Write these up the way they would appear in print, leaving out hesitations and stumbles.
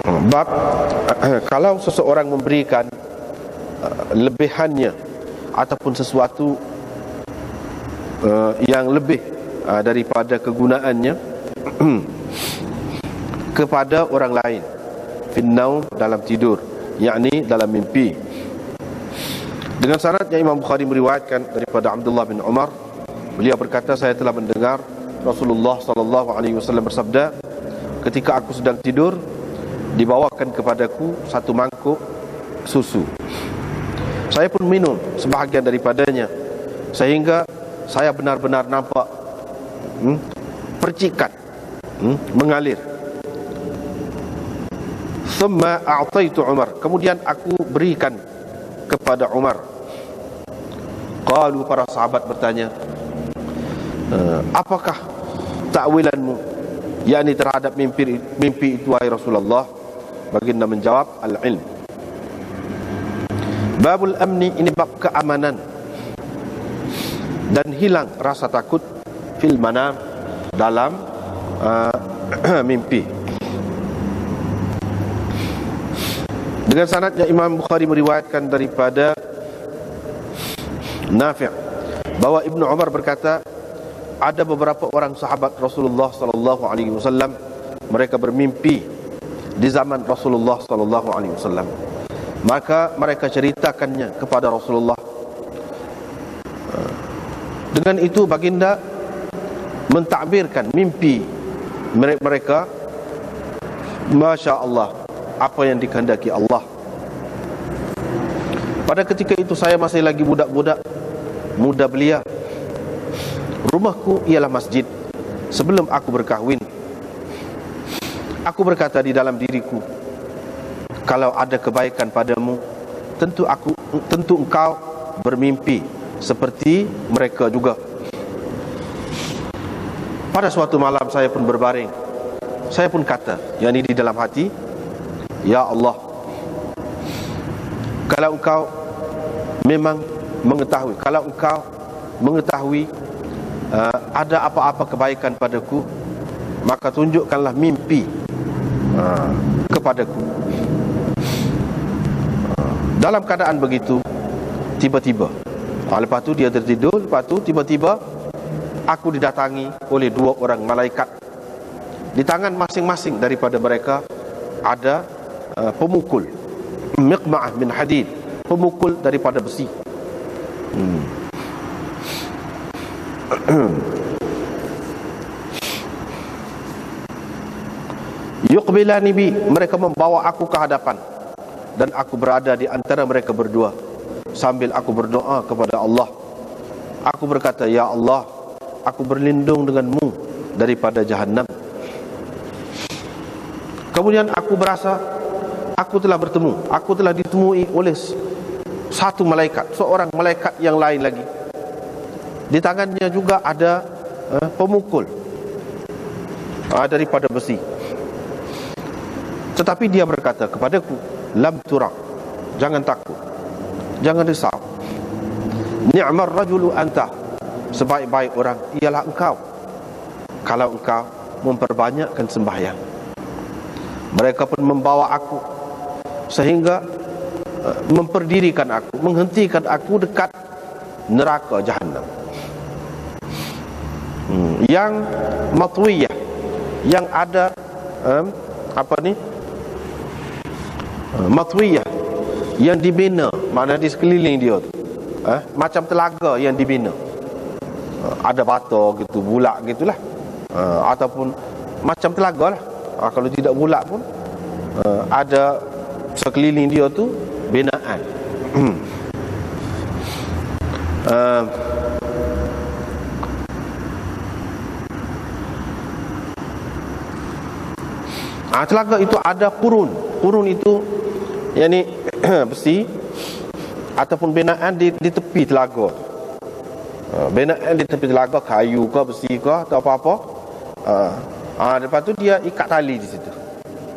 Bab kalau seseorang memberikan lebihannya ataupun sesuatu yang lebih daripada kegunaannya kepada orang lain, finnaum, dalam tidur, yakni dalam mimpi. Dengan sanad yang Imam Bukhari meriwayatkan daripada Abdullah bin Umar, beliau berkata, saya telah mendengar Rasulullah sallallahu alaihi wasallam bersabda, ketika aku sedang tidur, dibawakan kepadaku satu mangkuk susu. Saya pun minum sebahagian daripadanya, sehingga saya benar-benar nampak percikan mengalir. Thumma a'taitu Umar, kemudian aku berikan kepada Umar. Qalu, para sahabat bertanya, apakah takwilanmu, yakni terhadap mimpi itu wahai Rasulullah? Baginda menjawab, al-ilm. Babul amni, ini bab keamanan dan hilang rasa takut fil manam, dalam mimpi. Dengan sanadnya Imam Bukhari meriwayatkan daripada Nafi' bahwa Ibnu Umar berkata, ada beberapa orang sahabat Rasulullah sallallahu alaihi wasallam, mereka bermimpi di zaman Rasulullah sallallahu alaihi wasallam. Maka mereka ceritakannya kepada Rasulullah. Dengan itu baginda mentakbirkan mimpi mereka, Masya Allah, apa yang dikehendaki Allah. Pada ketika itu saya masih lagi budak-budak, muda belia. Rumahku ialah masjid sebelum aku berkahwin. Aku berkata di dalam diriku, kalau ada kebaikan padamu, tentu engkau bermimpi seperti mereka juga. Pada suatu malam saya pun berbaring. Saya pun kata, yakni di dalam hati, ya Allah, kalau engkau memang mengetahui, kalau engkau mengetahui ada apa-apa kebaikan padaku, maka tunjukkanlah mimpi kepadaku. Dalam keadaan begitu, tiba-tiba, lepas tu dia tertidur, lepas tu tiba-tiba aku didatangi oleh dua orang malaikat. Di tangan masing-masing daripada mereka ada pemukul, miqma'ah min hadid, pemukul daripada besi. Yuqbilani bi, mereka membawa aku ke hadapan, dan aku berada di antara mereka berdua sambil aku berdoa kepada Allah. Aku berkata, ya Allah, aku berlindung denganmu daripada jahannam. Kemudian aku berasa aku telah ditemui oleh satu malaikat, seorang malaikat yang lain lagi. Di tangannya juga ada pemukul daripada besi. Tetapi dia berkata kepadaku, lam tura, jangan takut, jangan risau. Ni'mar rajulu anta, sebaik-baik orang ialah engkau kalau engkau memperbanyakkan sembahyang. Mereka pun membawa aku sehingga memperdirikan aku, menghentikan aku dekat neraka jahannam yang matwiyah, yang ada matwiyah, yang dibina, mana di sekeliling dia tu macam telaga yang dibina, ada bata gitu, bulak gitulah, ataupun macam telaga lah. Kalau tidak bulak pun ada sekeliling dia tu binaan. Telaga itu ada kurun itu, yakni besi ataupun binaan di tepi telaga. Binaan di tepi telaga, kayu ke, besi ke, atau apa-apa. Lepas tu dia ikat tali di situ.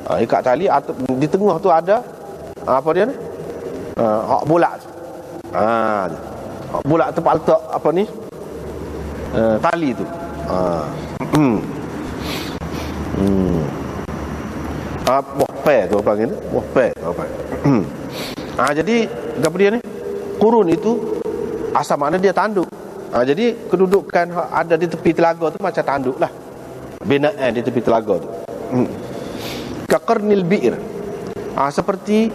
Ikat tali, atau di tengah tu ada apa dia ni? Hak bulak tu. Bulak tempat letak apa ni? Tali tu. pe tu apa ni? Buah pe tu apa? Jadi apa dia ni? Qurun itu asal mana dia tanduk. Jadi kedudukan ada di tepi telaga tu macam tanduk lah. Binaan di tepi telaga tu. Kaqarnil bi'r. Seperti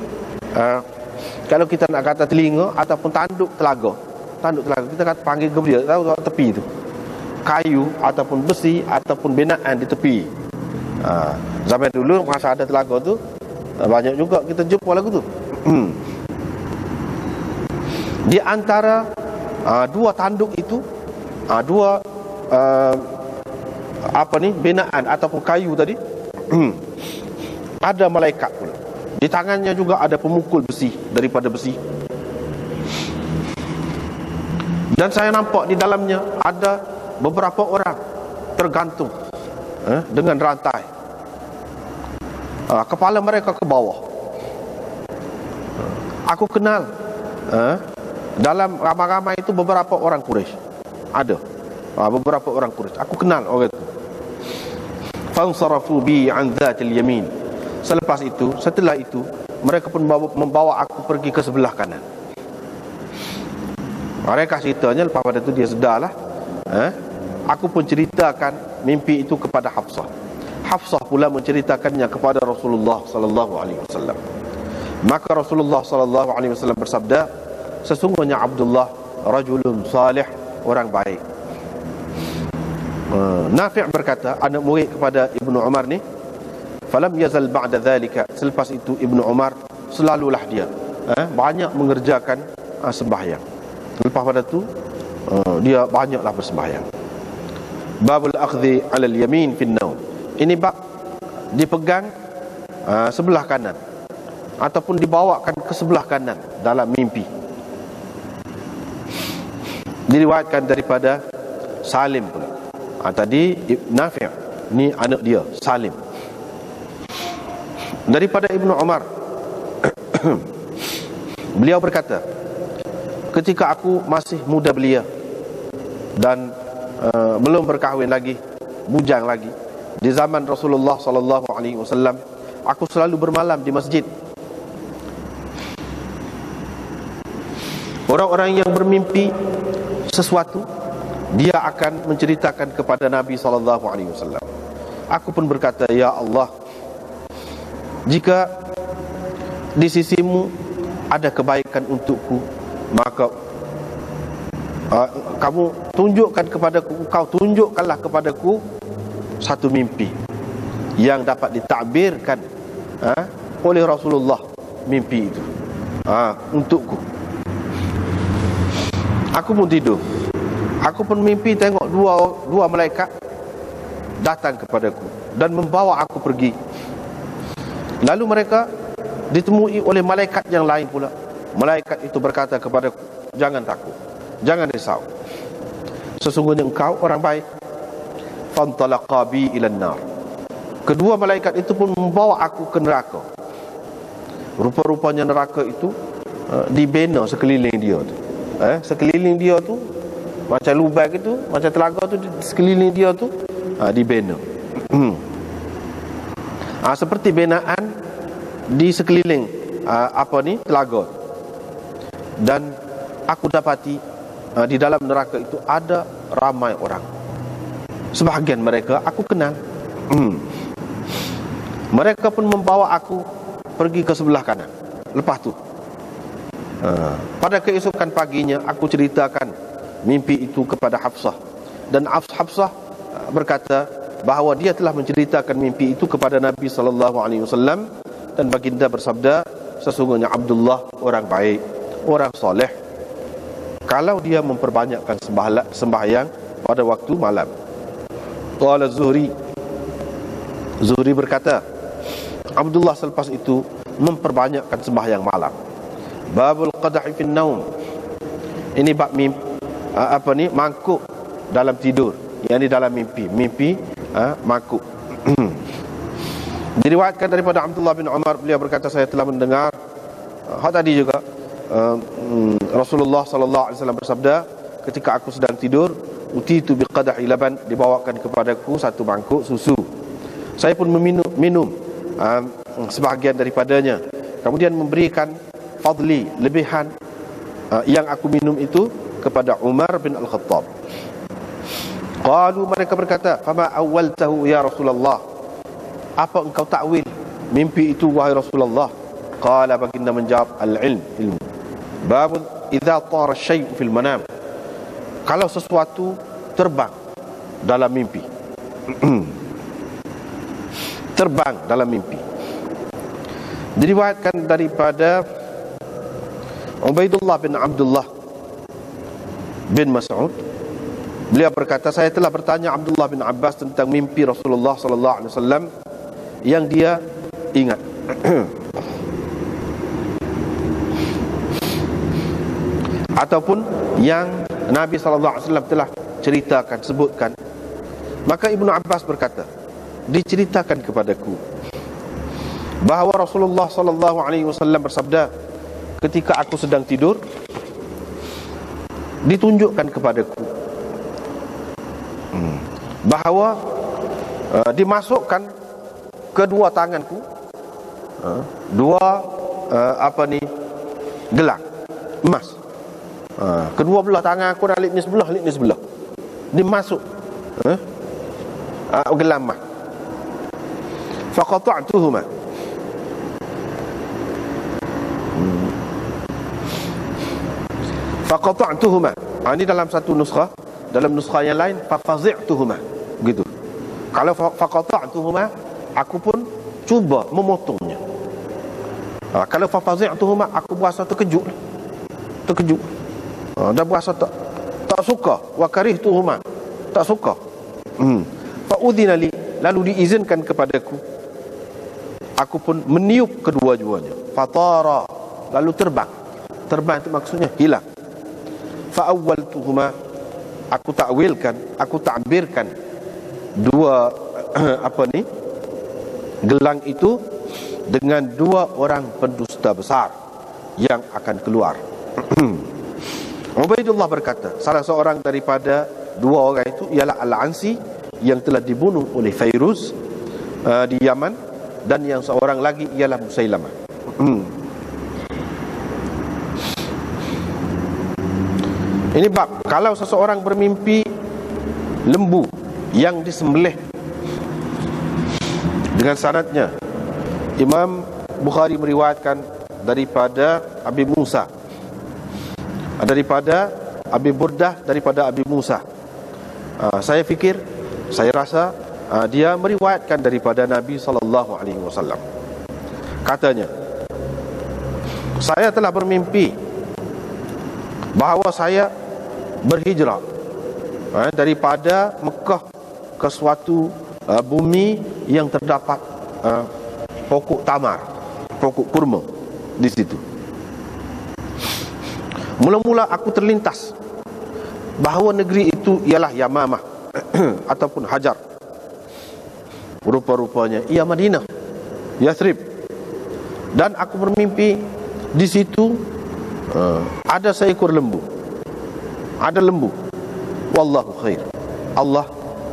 kalau kita nak kata telinga ataupun tanduk telaga. Tanduk telaga kita kata panggil ke dia, tahu tepi tu. Kayu ataupun besi ataupun binaan di tepi. Zaman dulu masa ada telaga tu banyak juga kita jumpa lagu tu. Di antara dua tanduk itu, dua binaan ataupun kayu tadi, ada malaikat pula. Di tangannya juga ada pemukul besi daripada besi. Dan saya nampak di dalamnya ada beberapa orang tergantung dengan rantai. Kepala mereka ke bawah. Aku kenal dalam ramai-ramai itu beberapa orang Quraisy. Ada beberapa orang Quraisy. Aku kenal orang itu. Fansarafu bi an dhatil yamin. Setelah itu mereka pun membawa aku pergi ke sebelah kanan. Mereka ceritanya lepas pada itu dia sedarlah. Aku pun ceritakan mimpi itu kepada Hafsah. Hafsah pula menceritakannya kepada Rasulullah sallallahu alaihi wasallam. Maka Rasulullah sallallahu alaihi wasallam bersabda, sesungguhnya Abdullah rajulun salih, orang baik. Nafi' berkata, anak murid kepada Ibnu Umar ni, falam yazal ba'da dhalika, selepas itu Ibnu Umar selalulah dia banyak mengerjakan sembahyang. Lepas pada tu dia banyaklah bersembahyang. Babul akhdhi 'ala al-yamin fi an-naum. Ini bab dipegang sebelah kanan ataupun dibawakan ke sebelah kanan dalam mimpi. Diriwayatkan daripada Salim pula. Tadi Nafi', ni anak dia Salim. Daripada Ibnu Umar beliau berkata, ketika aku masih muda belia dan belum berkahwin lagi, bujang lagi, di zaman Rasulullah sallallahu alaihi wasallam, aku selalu bermalam di masjid. Orang-orang yang bermimpi sesuatu, dia akan menceritakan kepada Nabi sallallahu alaihi wasallam. Aku pun berkata, ya Allah, jika di sisimu ada kebaikan untukku, maka kamu tunjukkan kepadaku, kau tunjukkanlah kepadaku satu mimpi yang dapat ditakbirkan oleh Rasulullah, mimpi itu untukku. Aku pun tidur. Aku pun mimpi tengok dua malaikat datang kepadaku dan membawa aku pergi. Lalu mereka ditemui oleh malaikat yang lain pula. Malaikat itu berkata kepadaku, jangan takut, jangan risau, sesungguhnya engkau orang baik. Fantalaqa bi ila an-nar. Kedua malaikat itu pun membawa aku ke neraka. Rupa-rupanya neraka itu dibina sekeliling dia tu. Sekeliling dia tu macam lubang itu, macam telaga tu, sekeliling dia tu dibina. Seperti binaan di sekeliling telaga. Dan aku dapati di dalam neraka itu ada ramai orang. Sebahagian mereka aku kenal. Mereka pun membawa aku pergi ke sebelah kanan. Lepas tu pada keesokan paginya aku ceritakan mimpi itu kepada Hafsah. Dan Hafsah berkata bahawa dia telah menceritakan mimpi itu kepada Nabi sallallahu alaihi wasallam, dan baginda bersabda, sesungguhnya Abdullah orang baik, orang soleh, kalau dia memperbanyakkan sembahyang pada waktu malam. Qala Zuhri berkata, Abdullah selepas itu memperbanyakkan sembahyang malam. Babul qada'i fin naum. Ini bab mangkuk dalam tidur, yang di dalam mimpi mangkuk. Diriwayatkan daripada Abdullah bin Umar, beliau berkata, saya telah mendengar tadi juga Rasulullah sallallahu alaihi wasallam bersabda, ketika aku sedang tidur, utitu biqadahi laban, dibawakan kepadaku satu mangkuk susu. Saya pun minum sebahagian daripadanya, kemudian memberikan fadli, lebihan yang aku minum itu kepada Umar bin Al-Khattab. Qalu, mereka berkata, fama awwaltahu ya Rasulullah, apa engkau takwil mimpi itu wahai Rasulullah? Qala, baginda menjawab, al-ilm, ilmu. Babun idza tara syai' fil manam, kalau sesuatu terbang dalam mimpi. Terbang dalam mimpi. Diriwayatkan daripada Ubaidullah bin Abdullah bin Mas'ud, beliau berkata, saya telah bertanya Abdullah bin Abbas tentang mimpi Rasulullah sallallahu alaihi wasallam yang dia ingat. Ataupun yang Nabi sallallahu alaihi wasallam telah ceritakan, sebutkan. Maka Ibnu Abbas berkata, diceritakan kepadaku bahawa Rasulullah sallallahu alaihi wasallam bersabda, ketika aku sedang tidur, ditunjukkan kepadaku bahawa dimasukkan kedua tanganku dua gelang emas. Kedua belah tangan aku alik ni sebelah, dimasuk gelang emas. Faqata'tuhuma, faqata'tuhuma. Ini dalam satu nuskah, dalam nuskah yang lain fafazi'tuhuma, begitu. Kalau faqata'tuhuma, aku pun cuba memotongnya. Kalau fafazi'tuhuma, aku berasa terkejut. Dah berasa tak suka. Wa karihtuhuma, tak suka. Fa udhina li, lalu diizinkan kepadaku, aku pun meniup kedua-duanya. Fatara, lalu terbang. Terbang itu maksudnya hilang. Fa awwaltuhuma, aku takwilkan, aku ta'birkan dua gelang itu dengan dua orang pendusta besar yang akan keluar. Ubaidullah berkata, salah seorang daripada dua orang itu ialah Al-Ansi yang telah dibunuh oleh Fairuz di Yaman, dan yang seorang lagi ialah Musailamah. Ini bab kalau seseorang bermimpi lembu yang disembelih. Dengan sanadnya, Imam Bukhari meriwayatkan daripada Abi Musa, daripada Abi Burdah, daripada Abi Musa. Saya rasa dia meriwayatkan daripada Nabi sallallahu alaihi wasallam. Katanya, saya telah bermimpi bahawa saya berhijrah daripada Mekah ke suatu bumi yang terdapat pokok tamar, pokok kurma di situ. Mula-mula aku terlintas bahawa negeri itu ialah Yamamah ataupun Hajar. Rupa-rupanya ia Madinah, Yathrib. Dan aku bermimpi di situ ada seekor lembu. Ada lembu. Wallahu khair, Allah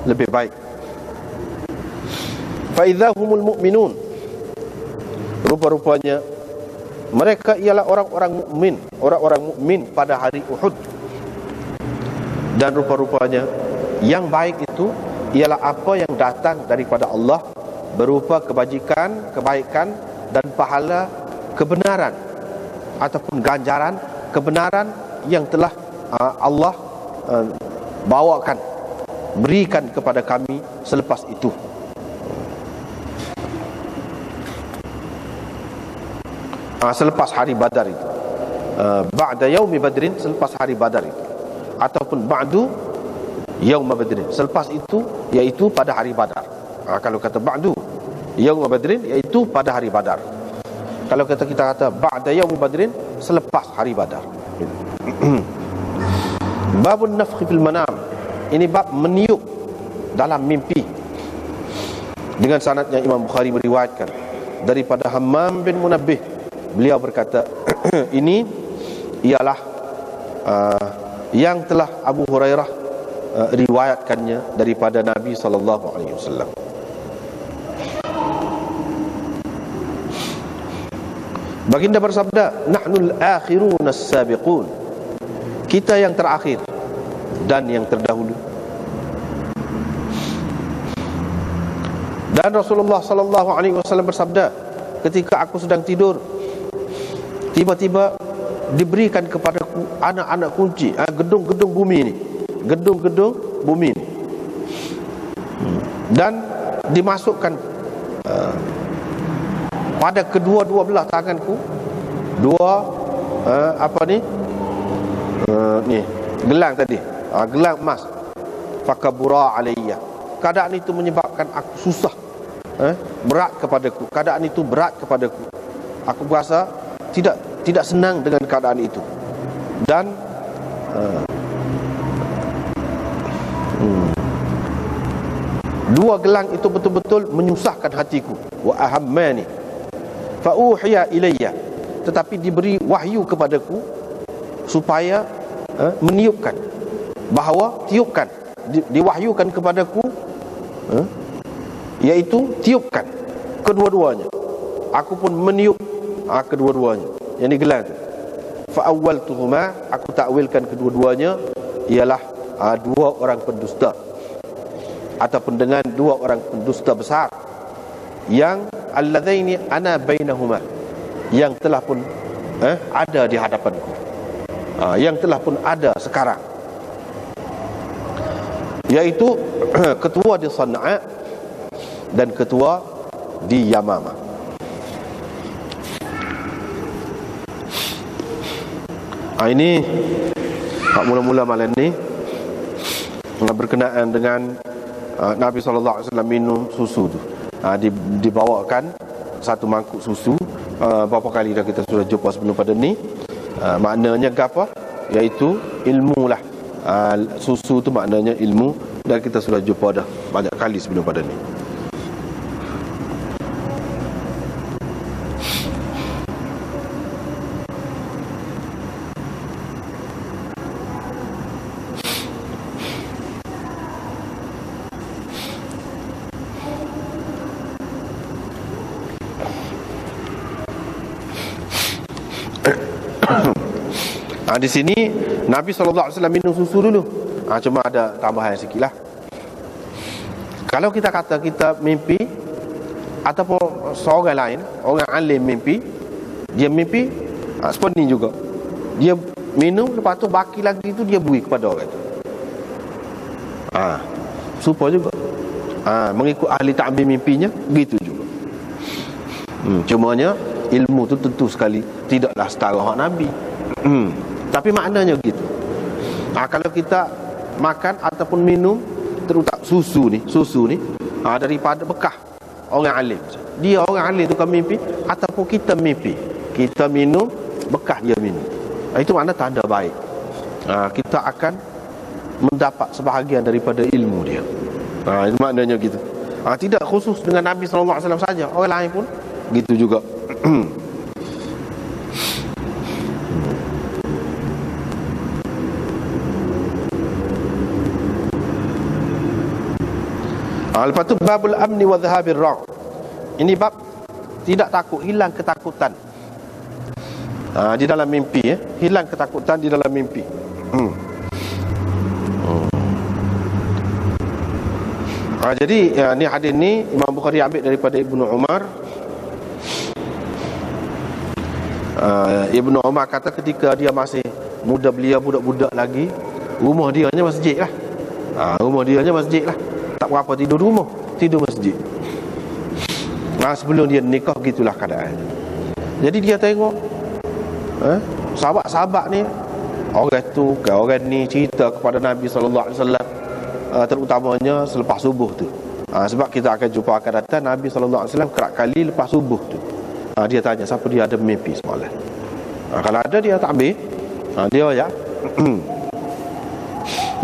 lebih baik. Fa idzahumul mu'minun, rupa-rupanya mereka ialah orang-orang mukmin, orang-orang mukmin pada hari Uhud. Dan rupa-rupanya yang baik itu ialah apa yang datang daripada Allah berupa kebajikan, kebaikan dan pahala kebenaran ataupun ganjaran kebenaran yang telah Allah bawakan, berikan kepada kami selepas itu. Selepas hari Badar itu, ba'da yaumi badrin, selepas hari Badar itu, ataupun ba'du yaum badrin, selepas itu, iaitu pada hari Badar. Kalau kata ba'du yaum badrin, iaitu pada hari Badar. Kalau kita kata ba'da yaum badrin, selepas hari Badar. Babun nafkhi fil manam, ini bab meniup dalam mimpi. Dengan sanadnya Imam Bukhari meriwayatkan daripada Hammam bin Munabbih, beliau berkata, ini ialah yang telah Abu Hurairah riwayatkannya daripada Nabi sallallahu alaihi wasallam. Baginda bersabda, nahnul akhirun as-sabiqun, kita yang terakhir dan yang terdahulu. Dan Rasulullah sallallahu alaihi wasallam bersabda, ketika aku sedang tidur, tiba-tiba diberikan kepadaku anak-anak kunci, gedung-gedung bumi ini, gedung-gedung bumi ini, dan dimasukkan pada kedua-dua belah tanganku dua ni gelang tadi, gelang emas. Fakabura alayya, keadaan itu menyebabkan aku susah, berat kepadaku. Keadaan itu berat kepadaku. Aku berasa tidak senang dengan keadaan itu. Dan dua gelang itu betul-betul menyusahkan hatiku. Wa ahammani fa uhiya ilayya, tetapi diberi wahyu kepadaku supaya meniupkan, bahawa tiupkan, diwahyukan kepadaku, yaitu tiupkan kedua-duanya. Aku pun meniup kedua-duanya, yang ini gelang tu. Fa awwaltuhuma, aku takwilkan kedua-duanya ialah dua orang pendusta, ataupun dengan dua orang pendusta besar, yang alladzaini ana bainahuma, yang telah pun ada di hadapanku, yang telah pun ada sekarang, yaitu ketua di Sana'a dan ketua di Yamama. Ini mula-mula malam ni berkenaan dengan Nabi SAW minum susu tu. Dibawakan satu mangkuk susu. Berapa kali dah kita sudah jumpa sebelum pada ni. Maknanya apa? Iaitu ilmu lah. Susu tu maknanya ilmu, dan kita sudah jumpa dah banyak kali sebelum pada ni. Di sini Nabi SAW minum susu dulu. Cuma ada tambahan sikit lah. Kalau kita kata kita mimpi, ataupun seorang lain, orang alim mimpi, dia mimpi seperti ni juga. Dia minum, lepas tu baki lagi tu dia beri kepada orang tu. Serupa juga. Mengikut ahli ta'bir mimpinya, begitu juga. Cumanya ilmu tu tentu sekali tidaklah setara hak Nabi. Tapi maknanya gitu. Kalau kita makan ataupun minum, terutama susu ni daripada bekah orang alim, dia orang alim tu kan mimpi, ataupun kita mimpi, kita minum, bekah dia minum, itu makna tanda baik. Kita akan mendapat sebahagian daripada ilmu dia. Itu maknanya gitu. Tidak khusus dengan Nabi SAW saja, orang lain pun gitu juga. Lepas tu babul amni wa dhahabir ra'. Ini bab tidak takut, hilang ketakutan di dalam mimpi, hilang ketakutan di dalam mimpi. Jadi ni hadis ni Imam Bukhari ambil daripada Ibnu Umar. Ibnu Umar kata ketika dia masih muda, belia budak-budak lagi, rumah dia hanya masjid lah. Rumah dia hanya masjid lah. Tak berapa tidur rumah, tidur masjid. Sebelum dia nikah gitulah keadaan. Jadi dia tengok sahabat-sahabat ni, orang tu ke orang ni cerita kepada Nabi SAW, terutamanya selepas subuh tu. Sebab kita akan jumpa akan datang Nabi SAW kerap kali lepas subuh tu. Dia tanya siapa dia ada mimpi semalam. Kalau ada dia tak ambil, dia ya.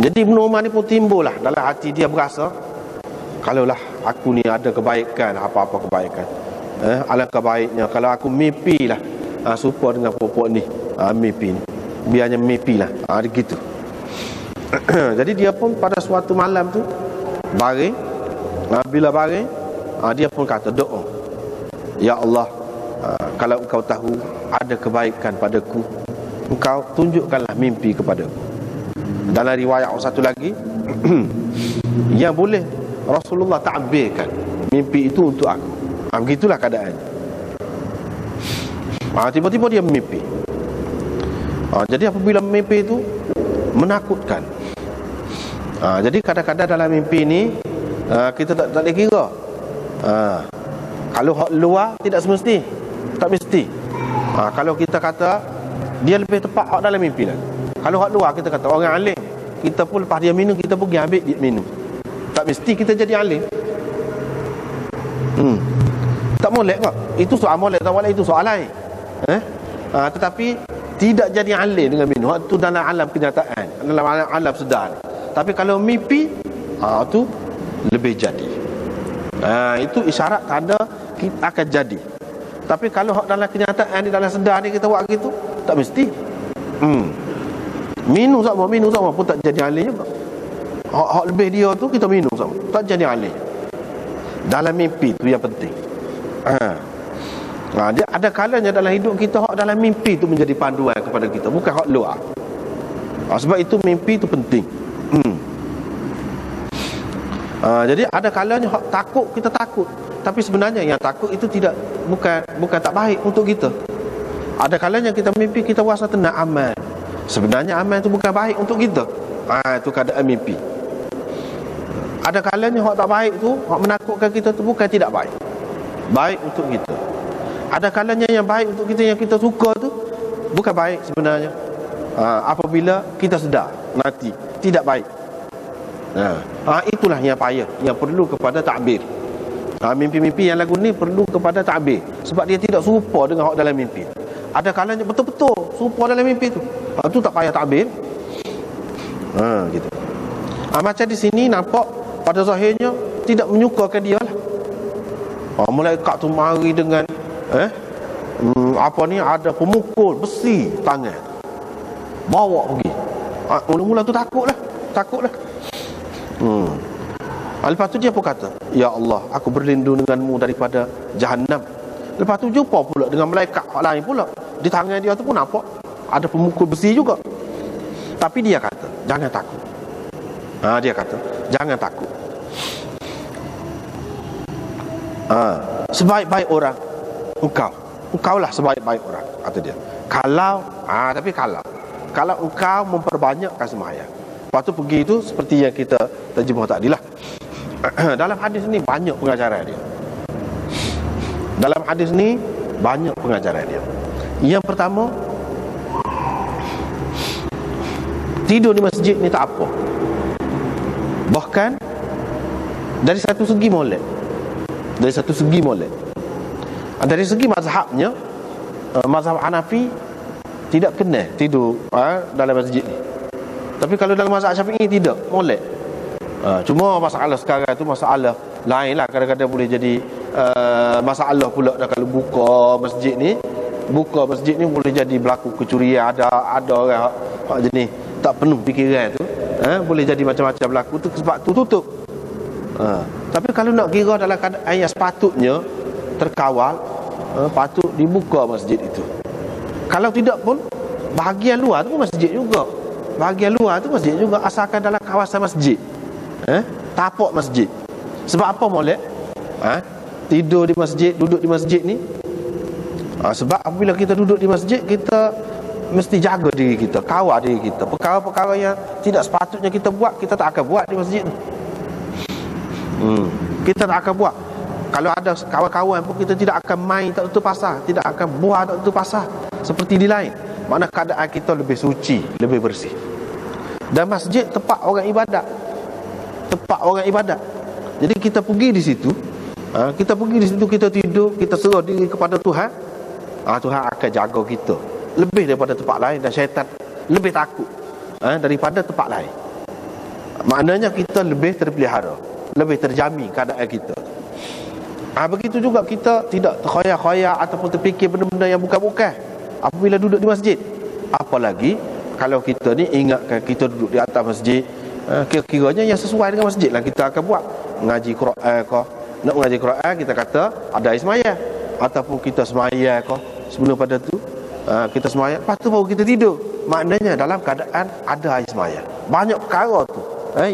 Jadi Ibnu Umar ni pun timbul lah dalam hati dia, berasa kalaulah aku ni ada kebaikan, apa-apa kebaikan, alangkah baiknya kalau aku mimpi lah serupa dengan perempuan ni, mimpi ni, biarnya mimpi lah, gitu. Jadi dia pun pada suatu malam tu baring, bila baring, dia pun kata doa, ya Allah, kalau engkau tahu ada kebaikan padaku, engkau tunjukkanlah mimpi kepadaku. Dalam riwayat satu lagi yang boleh Rasulullah ta'birkan mimpi itu untuk aku. Begitulah keadaannya. Tiba-tiba dia mimpi. Jadi apabila mimpi itu menakutkan. Jadi kadang-kadang dalam mimpi ini kita tak boleh kira. Kalau hak luar tidak semesti, tak mesti. Kalau kita kata dia lebih tepat hak dalam mimpi lah. Kalau hak luar kita kata orang alim, kita pun lepas dia minum kita pergi ambil dia minum. Tak mesti kita jadi alim. Tak molek kok. Itu soal molek tak molek itu soal lain. Tetapi tidak jadi alim dengan minum. Itu dalam alam kenyataan, dalam alam sedar. Tapi kalau mimpi, itu lebih jadi. Itu isyarat tanda kita akan jadi. Tapi kalau dalam kenyataan, di dalam sedar ni kita buat gitu, tak mesti. Minum sama pun tak jadi alim juga. Hak lebih dia tu kita minum sama, tak jadi alim. Dalam mimpi tu yang penting. Dia ada kalanya dalam hidup kita hak dalam mimpi tu menjadi panduan kepada kita, bukan hak luar. Sebab itu mimpi tu penting. Jadi ada kalanya hak takut, kita takut, tapi sebenarnya yang takut itu bukan tak baik untuk kita. Ada kalanya kita mimpi kita rasa tenang aman, sebenarnya aman itu bukan baik untuk kita. Itu keadaan mimpi. Ada kalanya hak tak baik tu, hak menakutkan kita tu bukan tidak baik, baik untuk kita. Ada kalanya yang baik untuk kita, yang kita suka tu bukan baik sebenarnya. Apabila kita sedar nanti tidak baik. Itulah yang payah, yang perlu kepada takbir. Mimpi-mimpi yang lagu ni perlu kepada takbir, sebab dia tidak serupa dengan hak dalam mimpi. Ada kalanya betul-betul serupa dalam mimpi tu, tu tak payah takbir. Gitu. Macam di sini nampak pada zahirnya tidak menyukakan dia lah. Malaikat tu mari dengan ada pemukul besi tangan, bawa pergi. Mula-mula tu takutlah. Lepas tu dia pun kata, ya Allah, aku berlindung denganmu daripada Jahannam. Lepas tu jumpa pula dengan malaikat lain pula. Di tangan dia tu pun nampak ada pemukul besi juga. Tapi dia kata, jangan takut. Dia kata, jangan takut. Sebaik-baik orang engkaulah sebaik-baik orang, kata dia. Kalau engkau memperbanyakkan sembahyang. Lepas tu pergi itu seperti yang kita terjemah tadi lah. Dalam hadis ni banyak pengajaran dia. Yang pertama, tidur di masjid ni tak apa. Bahkan dari satu segi molek. Dari segi mazhabnya, mazhab Hanafi tidak kena tidur dalam masjid ni. Tapi kalau dalam mazhab Syafi'i tidak, molek. Cuma masalah sekarang tu masalah lain lah. Kadang-kadang boleh jadi masalah pula dah. Kalau buka masjid ni boleh jadi berlaku kecurian. Ada orang hak jenis tak penuh fikiran tu, boleh jadi macam-macam berlaku tu, sebab tu tutup. Tapi kalau nak kira dalam keadaan yang sepatutnya terkawal, patut dibuka masjid itu. Kalau tidak pun bahagian luar tu pun masjid juga. Asalkan dalam kawasan masjid, tapak masjid. Sebab apa molek? Tidur di masjid, duduk di masjid ni, sebab apabila kita duduk di masjid, kita mesti jaga diri kita, kawal diri kita. Perkara-perkara yang tidak sepatutnya kita buat, kita tak akan buat di masjid ni. Kita tak akan buat. Kalau ada kawan-kawan pun kita tidak akan main tak tutup pasar, tidak akan buah tak tutup pasar seperti di lain. Makna keadaan kita lebih suci, lebih bersih. Dan masjid tempat orang ibadat. Jadi kita pergi di situ, kita tidur, kita serah diri kepada Tuhan. Tuhan akan jaga kita lebih daripada tempat lain, dan syaitan lebih takut daripada tempat lain. Maknanya kita lebih terpelihara, lebih terjamin keadaan kita. Begitu juga kita tidak terkhoyak-khoyak ataupun terfikir benda-benda yang bukan-bukan apabila duduk di masjid. Apalagi kalau kita ni ingatkan kita duduk di atas masjid, kira-kiranya yang sesuai dengan masjid lah kita akan buat. Mengaji Quran ke, nak mengaji Quran kita kata ada air semayang. ataupun kita semaya kau sebelum pada tu kita semaya, lepas tu baru kita tidur. Maknanya dalam keadaan ada air semaya. Banyak perkara tu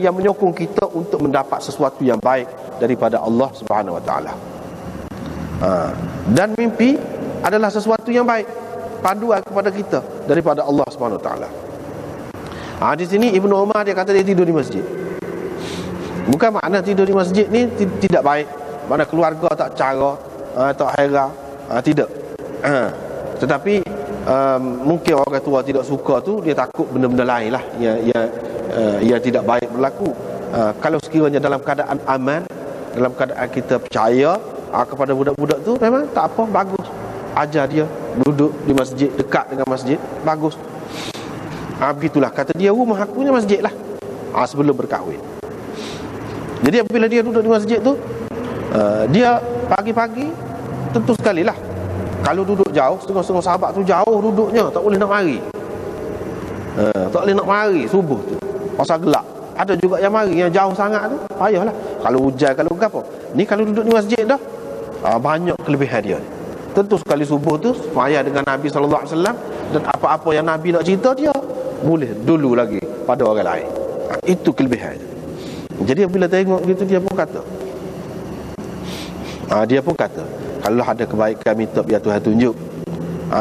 yang menyokong kita untuk mendapat sesuatu yang baik daripada Allah Subhanahu Wa Taala. Dan mimpi adalah sesuatu yang baik, panduan kepada kita daripada Allah Subhanahu Wa Taala. Di sini Ibnu Umar dia kata dia tidur di masjid. Bukan makna tidur di masjid ni tidak baik, mana keluarga tak cara, tak hera, tidak. Tetapi mungkin orang tua tidak suka tu, dia takut benda-benda lain lah yang tidak baik berlaku. Kalau sekiranya dalam keadaan aman, dalam keadaan kita percaya kepada budak-budak tu, memang tak apa, bagus. Ajar dia duduk di masjid, dekat dengan masjid, bagus. Begitulah, kata dia, rumah aku ni masjid lah, sebelum berkahwin. Jadi apabila dia duduk di masjid tu, dia pagi-pagi tentu sekali lah, kalau duduk jauh, setengah-setengah sahabat tu jauh duduknya, tak boleh nak mari, tak boleh nak mari subuh tu, pasal gelap. Ada juga yang mari, yang jauh sangat tu payahlah, kalau hujan, kalau apa. Ni kalau duduk di masjid dah, banyak kelebihan dia. Tentu sekali subuh tu semaya dengan Nabi SAW, dan apa-apa yang Nabi nak cerita dia boleh dulu lagi pada orang lain. Itu kelebihan. Jadi bila tengok gitu, dia pun kata, kalau ada kebaikan minta biar Tuhan tunjuk.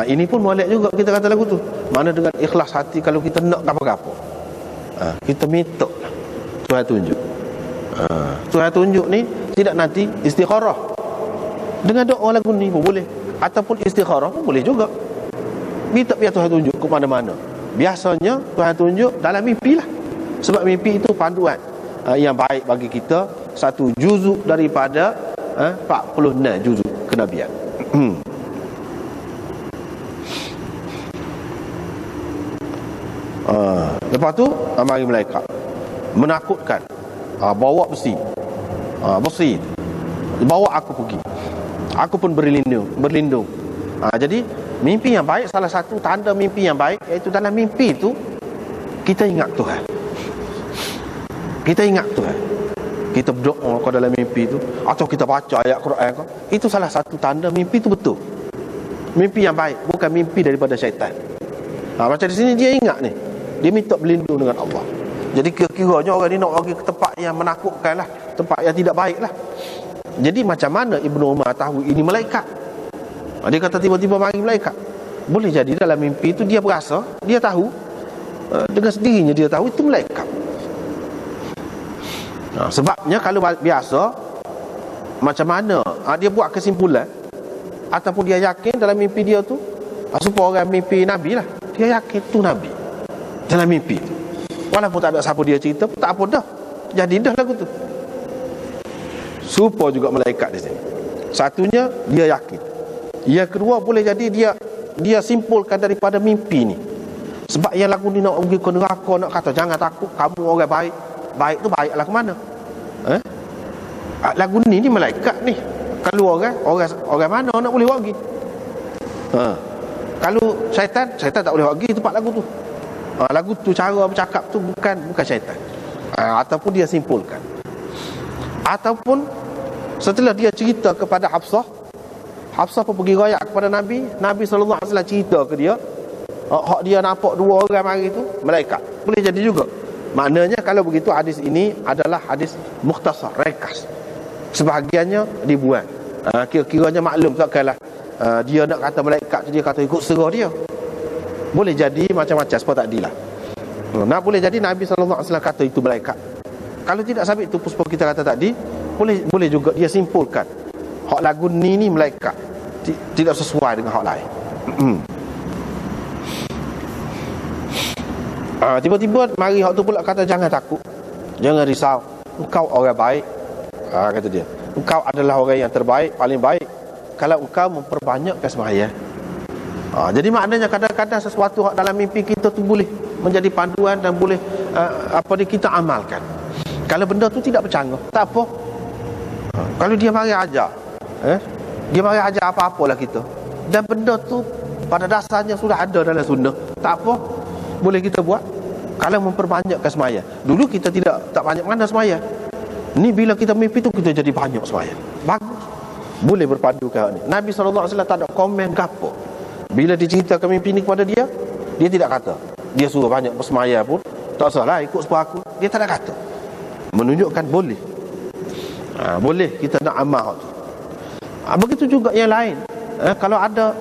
Ini pun molek juga kita kata lagu tu. Mana dengan ikhlas hati, kalau kita nak apa-apa, kita minta Tuhan tunjuk. Tuhan tunjuk ni tidak nanti istikharah. Dengan doa lagu ni pun boleh, ataupun istikharah pun boleh juga. Minta biar Tuhan tunjuk ke mana-mana. Biasanya Tuhan tunjuk dalam mimpi lah. Sebab mimpi itu panduan yang baik bagi kita. Satu juzuk daripada 46 juzuk kenabian. Lepas tu mari malaikat menakutkan, bawa besi, bawa aku pergi, aku pun berlindung. Jadi mimpi yang baik, salah satu tanda mimpi yang baik, iaitu dalam mimpi itu kita ingat Tuhan. Kita ingat Tuhan, kita berdoa kau dalam mimpi itu, atau kita baca ayat Quran kau. Itu salah satu tanda mimpi itu betul, mimpi yang baik, bukan mimpi daripada syaitan. Macam di sini dia ingat ni, dia minta berlindung dengan Allah. Jadi kira-kiranya orang ni nak pergi ke tempat yang menakutkan lah, tempat yang tidak baik lah. Jadi macam mana Ibnu Umar tahu ini malaikat? Dia kata tiba-tiba mari malaikat. Boleh jadi dalam mimpi itu dia berasa, dia tahu, dengan sendirinya dia tahu itu malaikat. Sebabnya kalau biasa, macam mana dia buat kesimpulan, ataupun dia yakin dalam mimpi dia tu, supaya orang mimpi Nabi lah, dia yakin tu Nabi dalam mimpi tu. Walaupun tak ada siapa dia cerita, tak apa dah, jadi dah lagu tu. Supaya juga malaikat di sini. Satunya dia yakin. Yang kedua, boleh jadi dia simpulkan daripada mimpi ni. Sebab yang lagu ni nak pergi ke neraka, nak kata jangan takut, kamu orang baik. Baik tu baiklah ke mana? Lagu ni malaikat ni. Kalau orang mana nak boleh pergi? Kalau syaitan tak boleh pergi tempat lagu tu. Lagu tu cara bercakap tu bukan syaitan. Ataupun dia simpulkan. Ataupun setelah dia cerita kepada Hafsah pun pergi royak kepada Nabi SAW cerita ke dia, hak dia nampak dua orang mari tu malaikat. Boleh jadi juga. Maknanya kalau begitu hadis ini adalah hadis mukhtasar, ringkas. Sebahagiannya dibuang. Kira-kiranya maklum takkanlah dia nak kata malaikat tu, dia kata ikut serah dia. Boleh jadi macam-macam sebab tak adilah. Boleh jadi Nabi SAW kata itu malaikat. Kalau tidak sabit itu puspa kita kata tadi, boleh juga dia simpulkan hak lagu ni malaikat, tidak sesuai dengan hak lain. Tiba-tiba mari hak tu pula kata jangan takut, jangan risau, engkau orang baik. Kata dia, engkau adalah orang yang terbaik, paling baik kalau engkau memperbanyakkan sembahyang. Jadi maknanya kadang-kadang sesuatu dalam mimpi kita tu boleh menjadi panduan dan boleh kita amalkan. Kalau benda tu tidak bercanggah, tak apa. Kalau dia mari ajar, dia mari ajar apa-apalah kita, dan benda tu pada dasarnya sudah ada dalam sunnah, tak apa, boleh kita buat. Kalau memperbanyakkan semaya. Dulu kita tak banyak mana semaya. Ni bila kita mimpi tu kita jadi banyak semaya. Bagus. Boleh berpadukan ni. Nabi SAW tak ada komen ke apa. Bila diceritakan mimpi ni kepada dia, dia tidak kata. Dia suruh banyak bersemayam pun, tak salah ikut sepuluh aku. Dia tak ada kata. Menunjukkan boleh. Boleh kita nak amal tu. Begitu juga yang lain. Kalau ada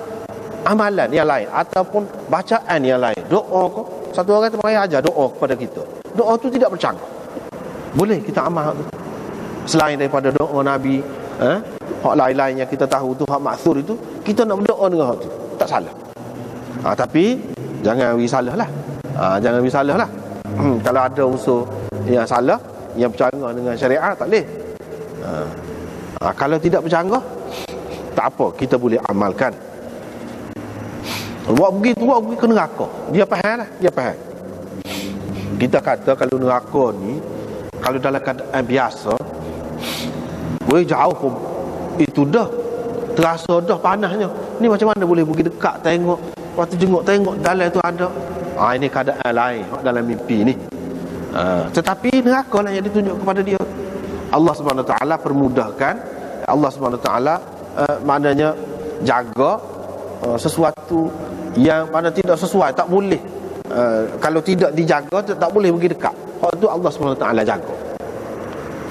amalan yang lain ataupun bacaan yang lain, doa ko, satu orang termaya ajar doa kepada kita. Doa tu tidak bercanggah. Boleh kita amal tu. Selain daripada doa Nabi, hak lain-lain yang kita tahu tu, hak maksur itu, kita nak berdoa dengan hak tu. Tak salah. Tapi jangan bagi salah lah. Jangan bagi salah lah. Kalau ada unsur yang salah, yang bercanggah dengan syariat, tak boleh. Kalau tidak bercanggah, tak apa, kita boleh amalkan. Buat pergi ke neraka, dia faham lah, dia faham. Kita kata kalau neraka ni, kalau dalam keadaan biasa, boleh jauh pun, itu dah terasa dah panasnya. Ni macam mana boleh pergi dekat tengok, lepas tu tengok dalam tu ada. Ini keadaan lain dalam mimpi ni. Tetapi neraka lah yang ditunjuk kepada dia. Allah SWT permudahkan. Allah SWT maknanya jaga sesuatu yang mana tidak sesuai, tak boleh. Kalau tidak dijaga, tak boleh pergi dekat. Hak tu Allah SWT jaga.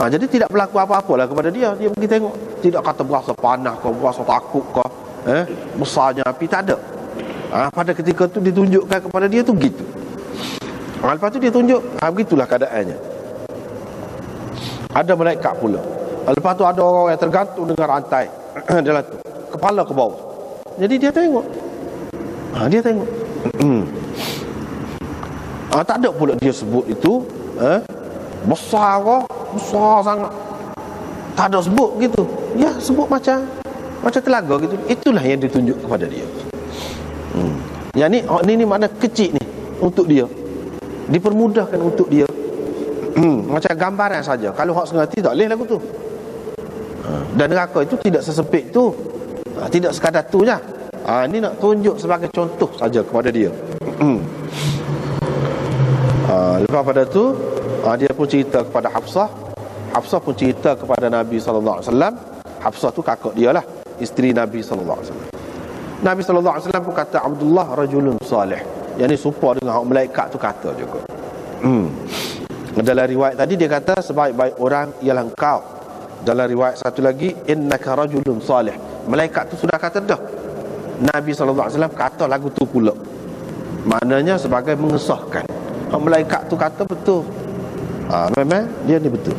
Jadi tidak berlaku apa-apa lah kepada dia. Dia pergi tengok, tidak kata berasa panas ke, berasa takut ke, besarnya api, tak ada. Pada ketika tu ditunjukkan kepada dia tu gitu. Lepas tu dia tunjuk, begitulah keadaannya. Ada malaikat pula. Lepas tu ada orang yang tergantung dengan rantai dalam tu, kepala ke bawah. Jadi dia tengok. Dia tengok. Tak ada pula dia sebut itu besar ke, besar sangat. Tak ada sebut gitu. Ya, sebut macam telaga gitu. Itulah yang ditunjuk kepada dia. Yang ni mana kecil ni untuk dia. Dipermudahkan untuk dia. Macam gambaran saja. Kalau hak sengerti tak boleh lagu tu. Dan neraka itu tidak sesempit tu. Tidak sekadar tu je. Ini nak tunjuk sebagai contoh saja kepada dia. Lepas pada tu dia pun cerita kepada Hafsah. Hafsah pun cerita kepada Nabi SAW. Hafsah tu kakak dia lah, isteri Nabi SAW. Nabi SAW pun kata, Abdullah rajulun salih. Yang ni serupa dengan hak malaikat tu kata juga. Dalam riwayat tadi dia kata sebaik-baik orang ialah engkau. Dalam riwayat satu lagi, innaka rajulun salih. Malaikat tu sudah kata dah. Nabi SAW kata lagu tu pula. Maknanya sebagai mengesahkan. Malaikat tu kata betul. Memang dia ni betul.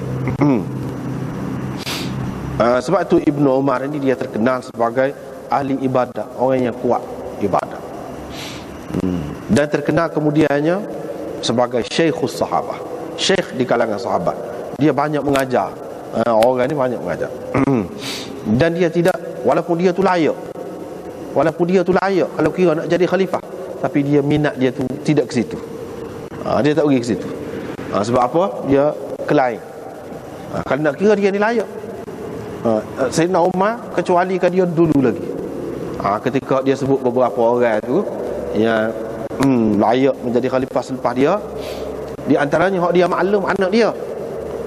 Sebab tu Ibnu Umar ini dia terkenal sebagai ahli ibadah, orang yang kuat ibadah. Dan terkenal kemudiannya sebagai syekhus sahabah, syekh di kalangan sahabat. Dia banyak mengajar. Orang ni banyak mengajar. Dan dia tidak, walaupun dia tu layak kalau kira nak jadi khalifah, tapi dia minat dia tu tidak ke situ. Dia tak pergi ke situ. Sebab apa? Dia kelain. Kalau nak kira dia ni layak, Sayyidina Umar kecualikan dia dulu lagi. Ketika dia sebut beberapa orang tu yang layak menjadi khalifah selepas dia, di antaranya hak dia maklum anak dia,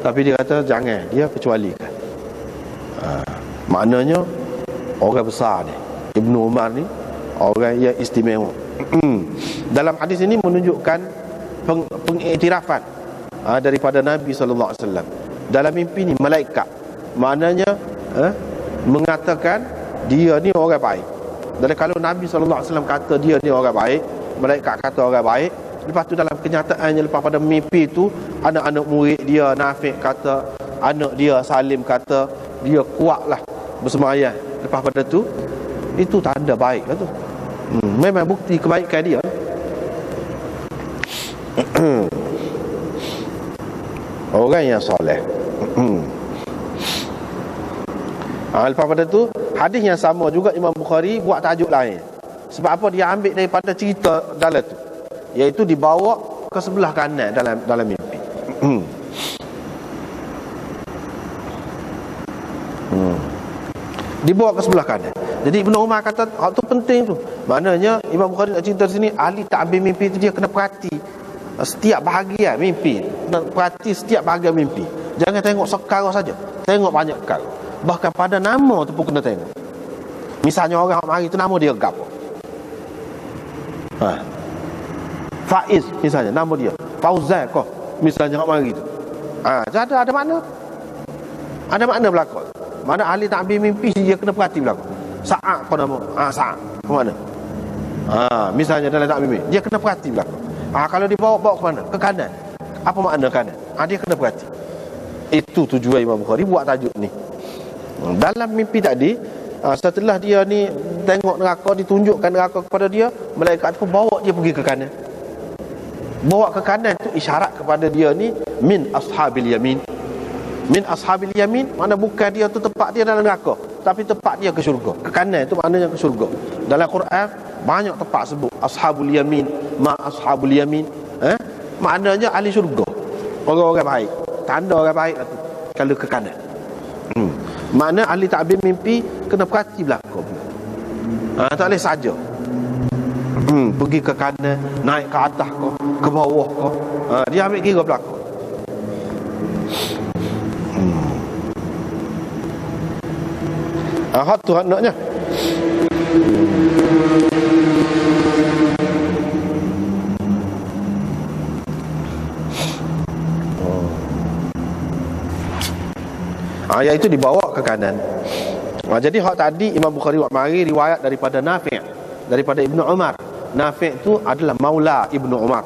tapi dia kata jangan, dia kecualikan. Maknanya orang besar ni, Ibnu Umar ni orang yang istimewa. Dalam hadis ini menunjukkan pengiktirafan daripada Nabi SAW dalam mimpi ni malaikat. Maknanya mengatakan dia ni orang baik. Dan kalau Nabi SAW kata dia ni orang baik, malaikat kata orang baik, lepas tu dalam kenyataannya lepas pada mimpi tu, anak-anak murid dia Nafi' kata, anak dia Salim kata dia kuatlah bersemayam. Lepas pada tu, itu tanda baik lah tu. Memang bukti kebaikan dia. Orang yang soleh. Lepas pada tu, hadis yang sama juga Imam Bukhari buat tajuk lain. Sebab apa? Dia ambil daripada cerita dalam tu, iaitu dibawa ke sebelah kanan dalam mimpi. Dibawa ke sebelah kanan. Jadi Ibnu Umar kata hak tu penting tu. Maknanya Imam Bukhari nak cerita sini, ahli ta'bir mimpi tu dia kena perhati setiap bahagian mimpi. Kena perhati setiap bahagian mimpi. Jangan tengok sekarang saja, tengok banyak perkara. Bahkan pada nama tu pun kena tengok. Misalnya orang hok mari tu nama dia gapo? Faiz misalnya nama dia Fauzan kau misalnya hok mari tu. Jadi ada makna. Ada makna belaka. Mana ahli takbir mimpi dia kena perhati belaka. Sa'ad kau nama. Sa'ad. Ke mana? Misalnya dalam takbir mimpi dia kena perhati belaka. Kalau dibawa ke mana? Ke kanan. Apa makna kanan? Dia kena perhati. Itu tujuan Imam Bukhari buat tajuk ni. Dalam mimpi tadi, setelah dia ni tengok neraka, ditunjukkan neraka kepada dia, malaikat tu bawa dia pergi ke kanan. Bawa ke kanan tu isyarat kepada dia ni min ashabil yamin. Min ashabil yamin mana bukan dia tu tempat dia dalam neraka, tapi tempat dia ke syurga. Ke kanan tu maknanya ke syurga. Dalam Quran banyak tempat sebut ashabul yamin, ma ashabul yamin. Maknanya ahli syurga. Orang-orang baik. Tanda orang baik tu kalau ke kanan. Makna ahli takbir mimpi kena perhati belakang. Tak boleh saja. Pergi ke kanan, naik ke atas kau, ke bawah kau. Dia ambil kira belakang. Hak tu naknya. Iaitu dibawa ke kanan. Jadi hak tadi Imam Bukhari buat mari riwayat daripada Nafi', daripada Ibnu Umar. Nafi' tu adalah maula Ibnu Umar,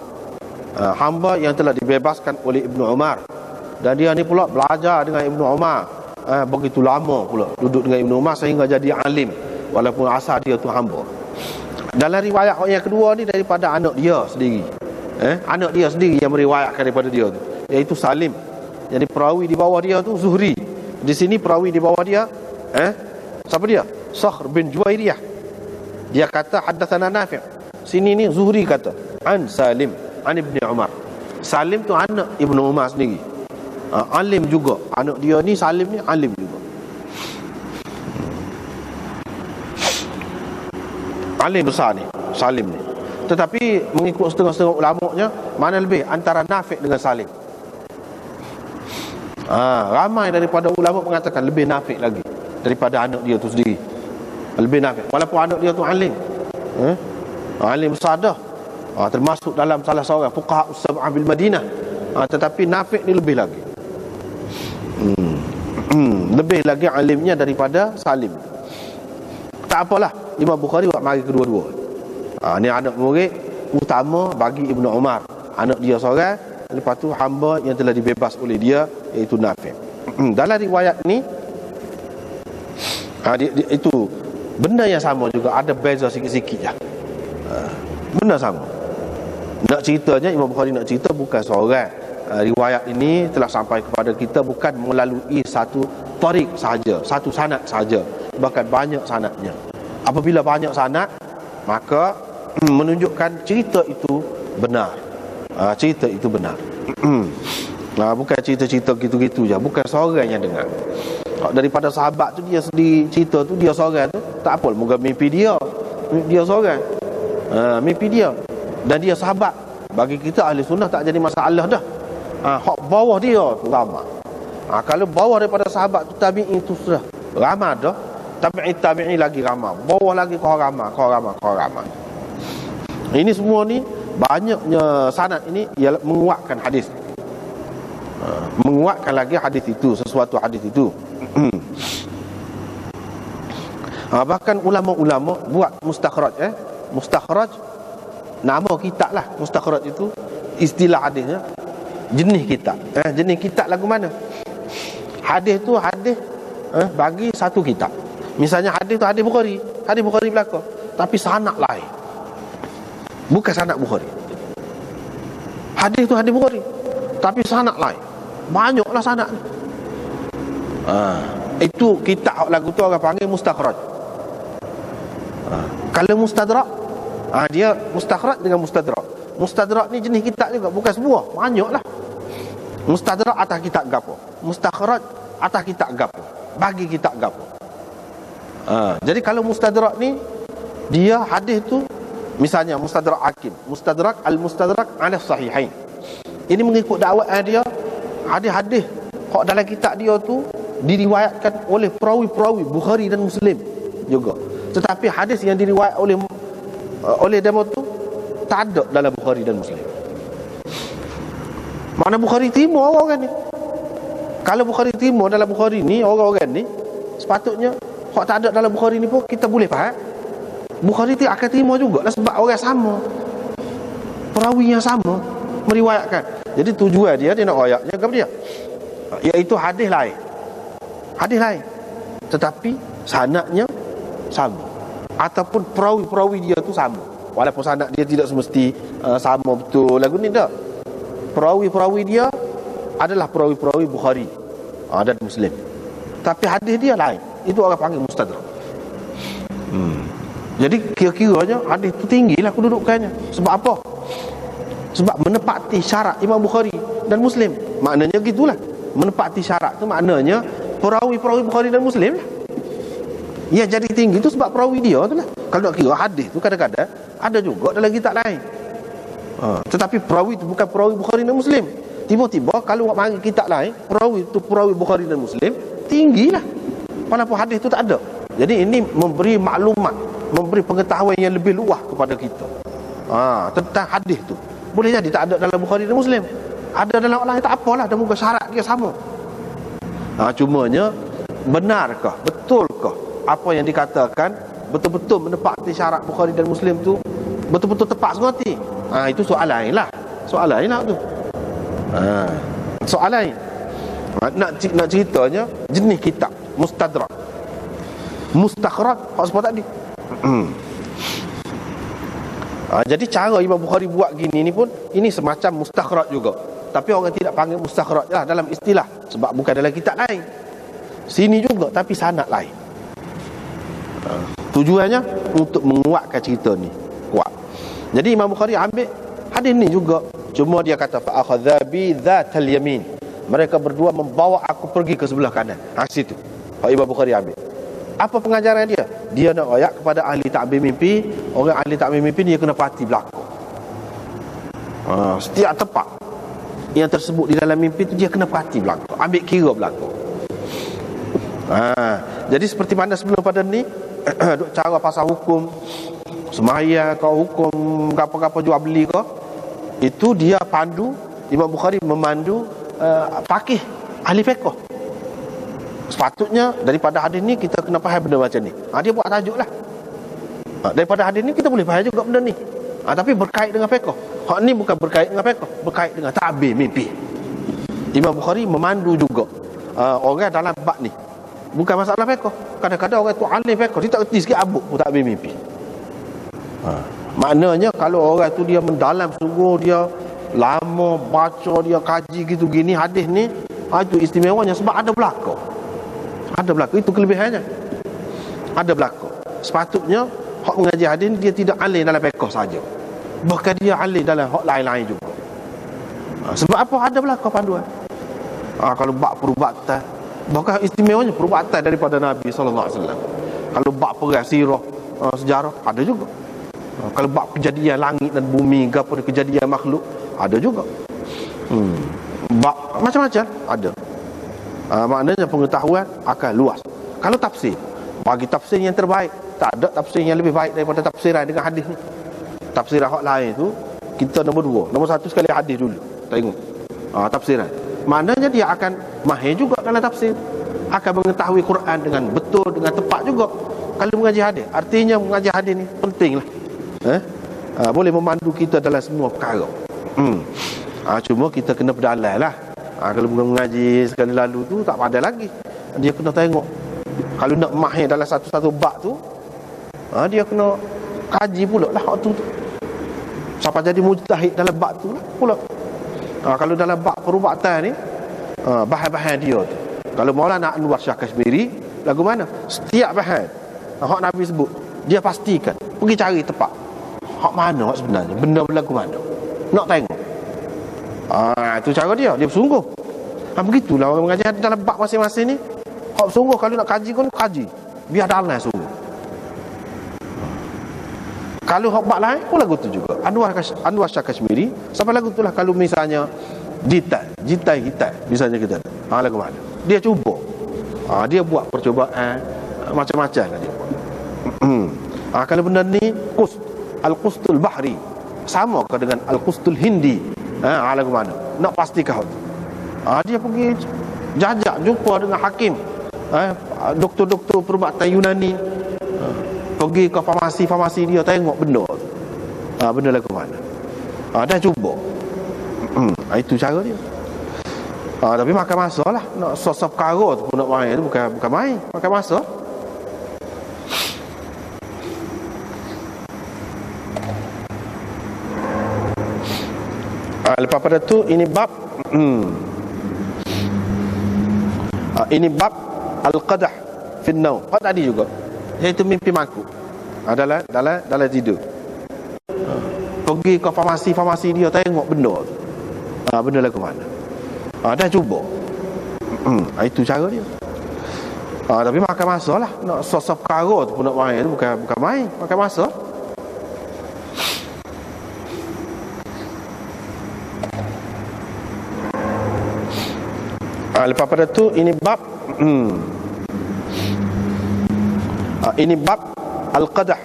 hamba yang telah dibebaskan oleh Ibnu Umar. Dan dia ni pula belajar dengan Ibnu Umar begitu lama pula duduk dengan Ibnu Umar sehingga jadi alim walaupun asal dia tu hamba. Dalam riwayat yang kedua ni daripada anak dia sendiri. Anak dia sendiri yang meriwayatkan daripada dia tu, iaitu Salim. Jadi perawi di bawah dia tu Zuhri. Di sini perawi di bawah dia siapa dia? Sakhr bin Juwairiyah. Dia kata haddatsana Nafi'. Sini ni Zuhri kata an Salim an Ibnu Umar. Salim tu anak Ibnu Umar sendiri. Alim juga. Anak dia ni Salim ni alim juga. Alim besar ni Salim ni. Tetapi mengikut setengah-setengah ulama'nya, mana lebih antara Nafi' dengan Salim? Ramai daripada ulama mengatakan lebih Nafi' lagi daripada anak dia tu sendiri. Lebih Nafi'. Walaupun anak dia tu alim. Alim besar dah. Termasuk dalam salah seorang fuqaha as-sab'ah bil Madinah. Tetapi Nafi' ni lebih lagi. Lebih lagi alimnya daripada Salim. Tak apalah, Imam Bukhari buat mari kedua-dua. Ni anak murid utama bagi Ibnu Umar. Anak dia seorang, lepas tu hamba yang telah dibebas oleh dia, iaitu Nafi'. Dalam riwayat ni itu benda yang sama juga, ada beza sikit-sikit je. Benda sama. Nak ceritanya, Imam Bukhari nak cerita bukan seorang. Riwayat ini telah sampai kepada kita bukan melalui satu tariq sahaja, satu sanad sahaja, bahkan banyak sanadnya. Apabila banyak sanad, maka menunjukkan cerita itu benar. Cerita itu benar. Bukan cerita-cerita gitu-gitu je, bukan seorang yang dengar. Daripada sahabat tu dia sendiri cerita tu, dia seorang tu, tak apa, moga mimpi dia seorang. Mimpi dia dan dia sahabat. Bagi kita ahli sunnah tak jadi masalah dah. Hak bawah dia tu ramai. Kalau bawah daripada sahabat tu tabi'in tu sudah ramai dah. Tabi'in lagi ramai. Bawah lagi kau ramai. Ini semua ni banyaknya sanad ini ialah menguatkan hadis. Menguatkan lagi hadis itu, sesuatu hadis itu. Bahkan ulama-ulama buat mustakhraj. Mustakhraj nama kitab lah. Mustakhraj itu istilah hadisnya jenis kitab. Jenis kitab lagu mana? Hadis tu hadis bagi satu kitab. Misalnya hadis tu hadis Bukhari. Hadis Bukhari belaka, tapi sanad lain. Bukan sanad Bukhari. Hadis tu hadis Bukhari, tapi sanad lain. Banyaklah sanad. Itu kitab lagu tu orang panggil mustakhraj. Kalau mustadrak, dia mustakhraj dengan mustadrak. Mustadrak ni jenis kitab juga, bukan semua, banyaklah. Mustadrak atas kitab gapo, mustakhraj atas kitab gapo, bagi kitab gapo. Jadi kalau mustadrak ni dia hadis tu, misalnya mustadrak Hakim, mustadrak al-mustadrak ala sahihain. Ini mengikut dakwaan dia, hadis-hadis kok dalam kitab dia tu diriwayatkan oleh perawi-perawi Bukhari dan Muslim juga. Tetapi hadis yang diriwayat oleh demo tu tak ada dalam Bukhari dan Muslim. Mana Bukhari timur orang-orang ni. Kalau Bukhari timur dalam Bukhari ni, orang-orang ni sepatutnya hak tak ada dalam Bukhari ni pun kita boleh faham. Bukhari tu akan timur jugalah sebab orang sama, perawi yang sama meriwayatkan. Jadi tujuan dia nak ayatnya kepada dia, iaitu hadis lain. Hadis lain tetapi sanadnya sama, ataupun perawi-perawi dia tu sama. Walaupun sanad dia tidak semesti sama betul lagu ni, tak. Perawi-perawi dia adalah perawi-perawi Bukhari dan Muslim, tapi hadis dia lain. Itu orang panggil mustadrak. Jadi kira-kiranya hadis tu tinggilah kedudukannya. Sebab apa? Sebab menepati syarat Imam Bukhari dan Muslim. Maknanya gitulah. Menepati syarat tu maknanya perawi-perawi Bukhari dan Muslim lah. Ya, jadi tinggi tu sebab perawi dia tu lah. Kalau nak kira hadis tu kadang-kadang ada juga dalam kitab lain. Tetapi perawi tu bukan perawi Bukhari dan Muslim. Tiba-tiba kalau nak mari kitab lain, perawi tu perawi Bukhari dan Muslim, tinggilah. Walaupun hadis tu tak ada. Jadi ini memberi maklumat, memberi pengetahuan yang lebih luas kepada kita tentang hadis tu. Boleh jadi tak ada dalam Bukhari dan Muslim, ada dalam orang lain, tak apalah, dan muka syarat dia sama. Cumanya benarkah, betulkah apa yang dikatakan betul-betul menepati syarat Bukhari dan Muslim tu betul-betul tepat semati? Itu soal lain lah. Soal lain lah tu. Soal lain. Nak ceritanya jenis kitab mustadrak, mustakhraj, hak sebut tadi. Jadi cara Imam Bukhari buat gini ni pun, ini semacam mustakhraj juga. Tapi orang tidak panggil mustakhraj lah dalam istilah, sebab bukan dalam kitab lain. Sini juga tapi sanad lain. Tujuannya untuk menguatkan cerita ni, kuat. Jadi Imam Bukhari ambil hadis ni juga, cuma dia kata fa akhadha bi dzatal yamin. Mereka berdua membawa aku pergi ke sebelah kanan. Situ Imam Bukhari ambil. Apa pengajaran dia? Dia nak ayat kepada ahli takbir mimpi. Orang ahli takbir mimpi dia kena pati belakang. Setiap tempat yang tersebut di dalam mimpi tu dia kena pati belakang, ambil kira belakang. Jadi seperti mana sebelum pada ni cara pasal hukum semaya kau hukum apa-apa jual beli kau, itu dia pandu. Imam Bukhari memandu fakih ahli fiqh. Sepatutnya daripada hadis ni kita kena faham benda macam ni. Dia buat tajuk lah. Daripada hadis ni kita boleh faham juga benda ni. Tapi berkait dengan fiqh. Hak ni bukan berkait dengan fiqh, berkait dengan ta'bir mimpi. Imam Bukhari memandu juga orang dalam bab ni. Bukan masalah fiqh. Kadang-kadang orang tu alim fiqh, dia tak erti sikit abuk pun ta'bir mimpi. Maknanya kalau orang tu dia mendalam sungguh, dia lama baca, dia kaji gitu gini hadis ni, itu istimewanya sebab ada belakang. Ada belakang, itu kelebihannya. Ada belakang. Sepatutnya hak mengaji hadis ni dia tidak alim dalam fiqh saja, bahkan dia alim dalam hak lain-lain juga. Sebab apa? Ada belakang panduan. Kalau bab perubatan, bahkan istimewanya perubatan daripada Nabi SAW. Kalau bab perang sirah, sejarah, ada juga. Kalau bab kejadian langit dan bumi, apa kejadian makhluk, ada juga. Bab macam-macam ada. Maknanya pengetahuan akan luas. Kalau tafsir, bagi tafsir yang terbaik, tak ada tafsir yang lebih baik daripada tafsiran dengan hadis ni. Tafsiran hak lain tu kita nombor 2, nombor 1 sekali hadis dulu tengok tafsiran. Maknanya dia akan mahir juga dalam tafsir, akan mengetahui Quran dengan betul, dengan tepat juga kalau mengaji hadis. Artinya mengaji hadis ni penting lah. Boleh memandu kita dalam semua perkara. Cuma kita kena berdalam lah. Kalau bukan mengaji sekali lalu tu tak pandai lagi. Dia kena tengok. Kalau nak mahir dalam satu-satu bab tu, dia kena kaji pula lah waktu tu, sampai jadi mujtahid dalam bab tu lah pula. Kalau dalam bab perubatan ni, bahan-bahan dia tu, kalau Maulana Anwar Shah Kashmiri lagu mana, setiap bahan hak Nabi sebut dia pastikan, pergi cari tepat hak mana hak sebenarnya, benda berlaku mana, nak tengok. Itu cara dia bersungguh. Begitulah orang mengaji dalam bab masing-masing ni. Hak bersungguh, kalau nak kaji pun kaji, biar dalam sungguh. Kalau hak bab lain pun lagu tu juga. Anwar Shah Kashmiri sampai lagu tu lah. Kalau misalnya jitai hitai misalnya kita, lagu mana dia cuba Dia buat percubaan macam-macam lah dia buat. Kalau benda ni al-qustul bahri sama ke dengan al-qustul hindi? Lagu mana? Nak pastikan dia pergi jajak jumpa dengan hakim, doktor-doktor perubatan Yunani, pergi ke farmasi dia tengok benda tu. Benda lagu mana? Dah cuba. Itu cara dia. Tapi makan masa lah. Nak sosok perkara tu pun nak main tu bukan main. Makan masa. Lepas pada tu ini bab ini bab al-qadah fi an-naum. Tadi juga iaitu mimpi makuk. Dalam tidur. Pergi ke farmasi dia tengok benda tu. Benda lagu mana? Dah cuba. Itu cara dia. Tapi makan masa lah. Nak sosok perkara tu pun nak main tu bukan main. Makan masa. Lepas pada tu ini bab ini bab al-qadah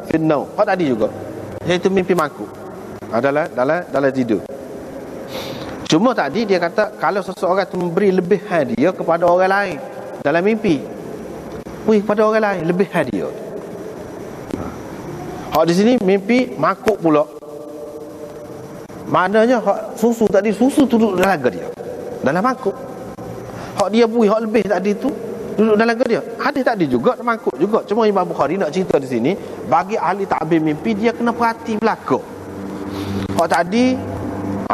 fi an-naum. Tadi juga iaitu mimpi makuk. Dalam tidur. Cuma tadi dia kata kalau seseorang tu memberi lebih hadiah kepada orang lain dalam mimpi. Kepada orang lain lebih hadiah. Di sini mimpi makuk pula. Maknanya susu tadi, susu tu duduk dalam dia. Dalam makuk. Dia bui lebih tadi tu duduk dalam dia. Hadis tadi juga makuk juga. Cuma Imam Bukhari nak cerita di sini bagi ahli ta'bir mimpi dia kena perhati belaka. Tadi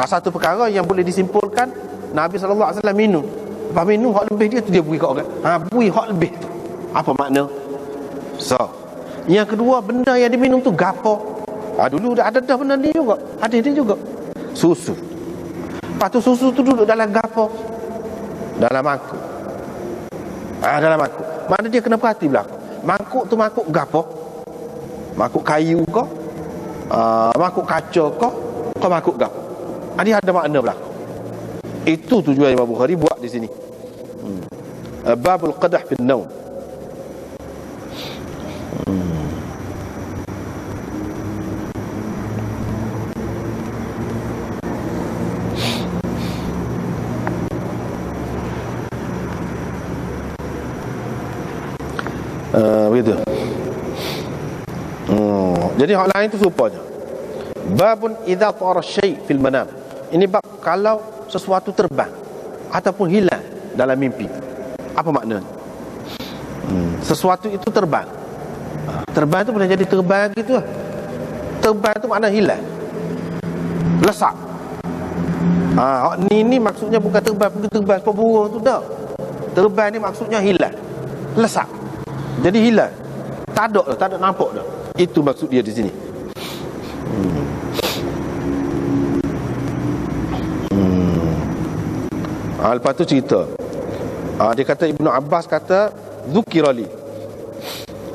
satu perkara yang boleh disimpulkan Nabi SAW minum. Lepas minum lebih dia tu dia bui kat orang. Bui lebih tu. Apa makna? Yang kedua benda yang diminum tu gapo? Dulu ada benda ni juga. Hadis dia juga. Susu. Lepas tu susu tu duduk dalam gapo? Dalam mangkuk. Dalam mangkuk. Mana dia kena perhati belakang. Mangkuk tu mangkuk gapo? Mangkuk kayu ke? Mangkuk kaca ke? Ke mangkuk gapo? Dia ada makna belakang. Itu tujuan Imam Bukhari buat di sini. Babul qadah fi an-naum. Begitu. Jadi hal lain itu supaya babun idza tara syai' fil manam. Ini bab kalau sesuatu terbang ataupun hilang dalam mimpi. Apa maknanya? Sesuatu itu terbang. Terbang itu boleh jadi terbang gitu lah. Terbang itu makna hilang. Lesak. Ni maksudnya bukan terbang seperti burung tu dah. Terbang ni maksudnya hilang. Lesak. Jadi hilang. Tak ada nampak dah. Itu maksud dia di sini. Lepas tu cerita. Dia kata Ibnu Abbas kata dzukirali.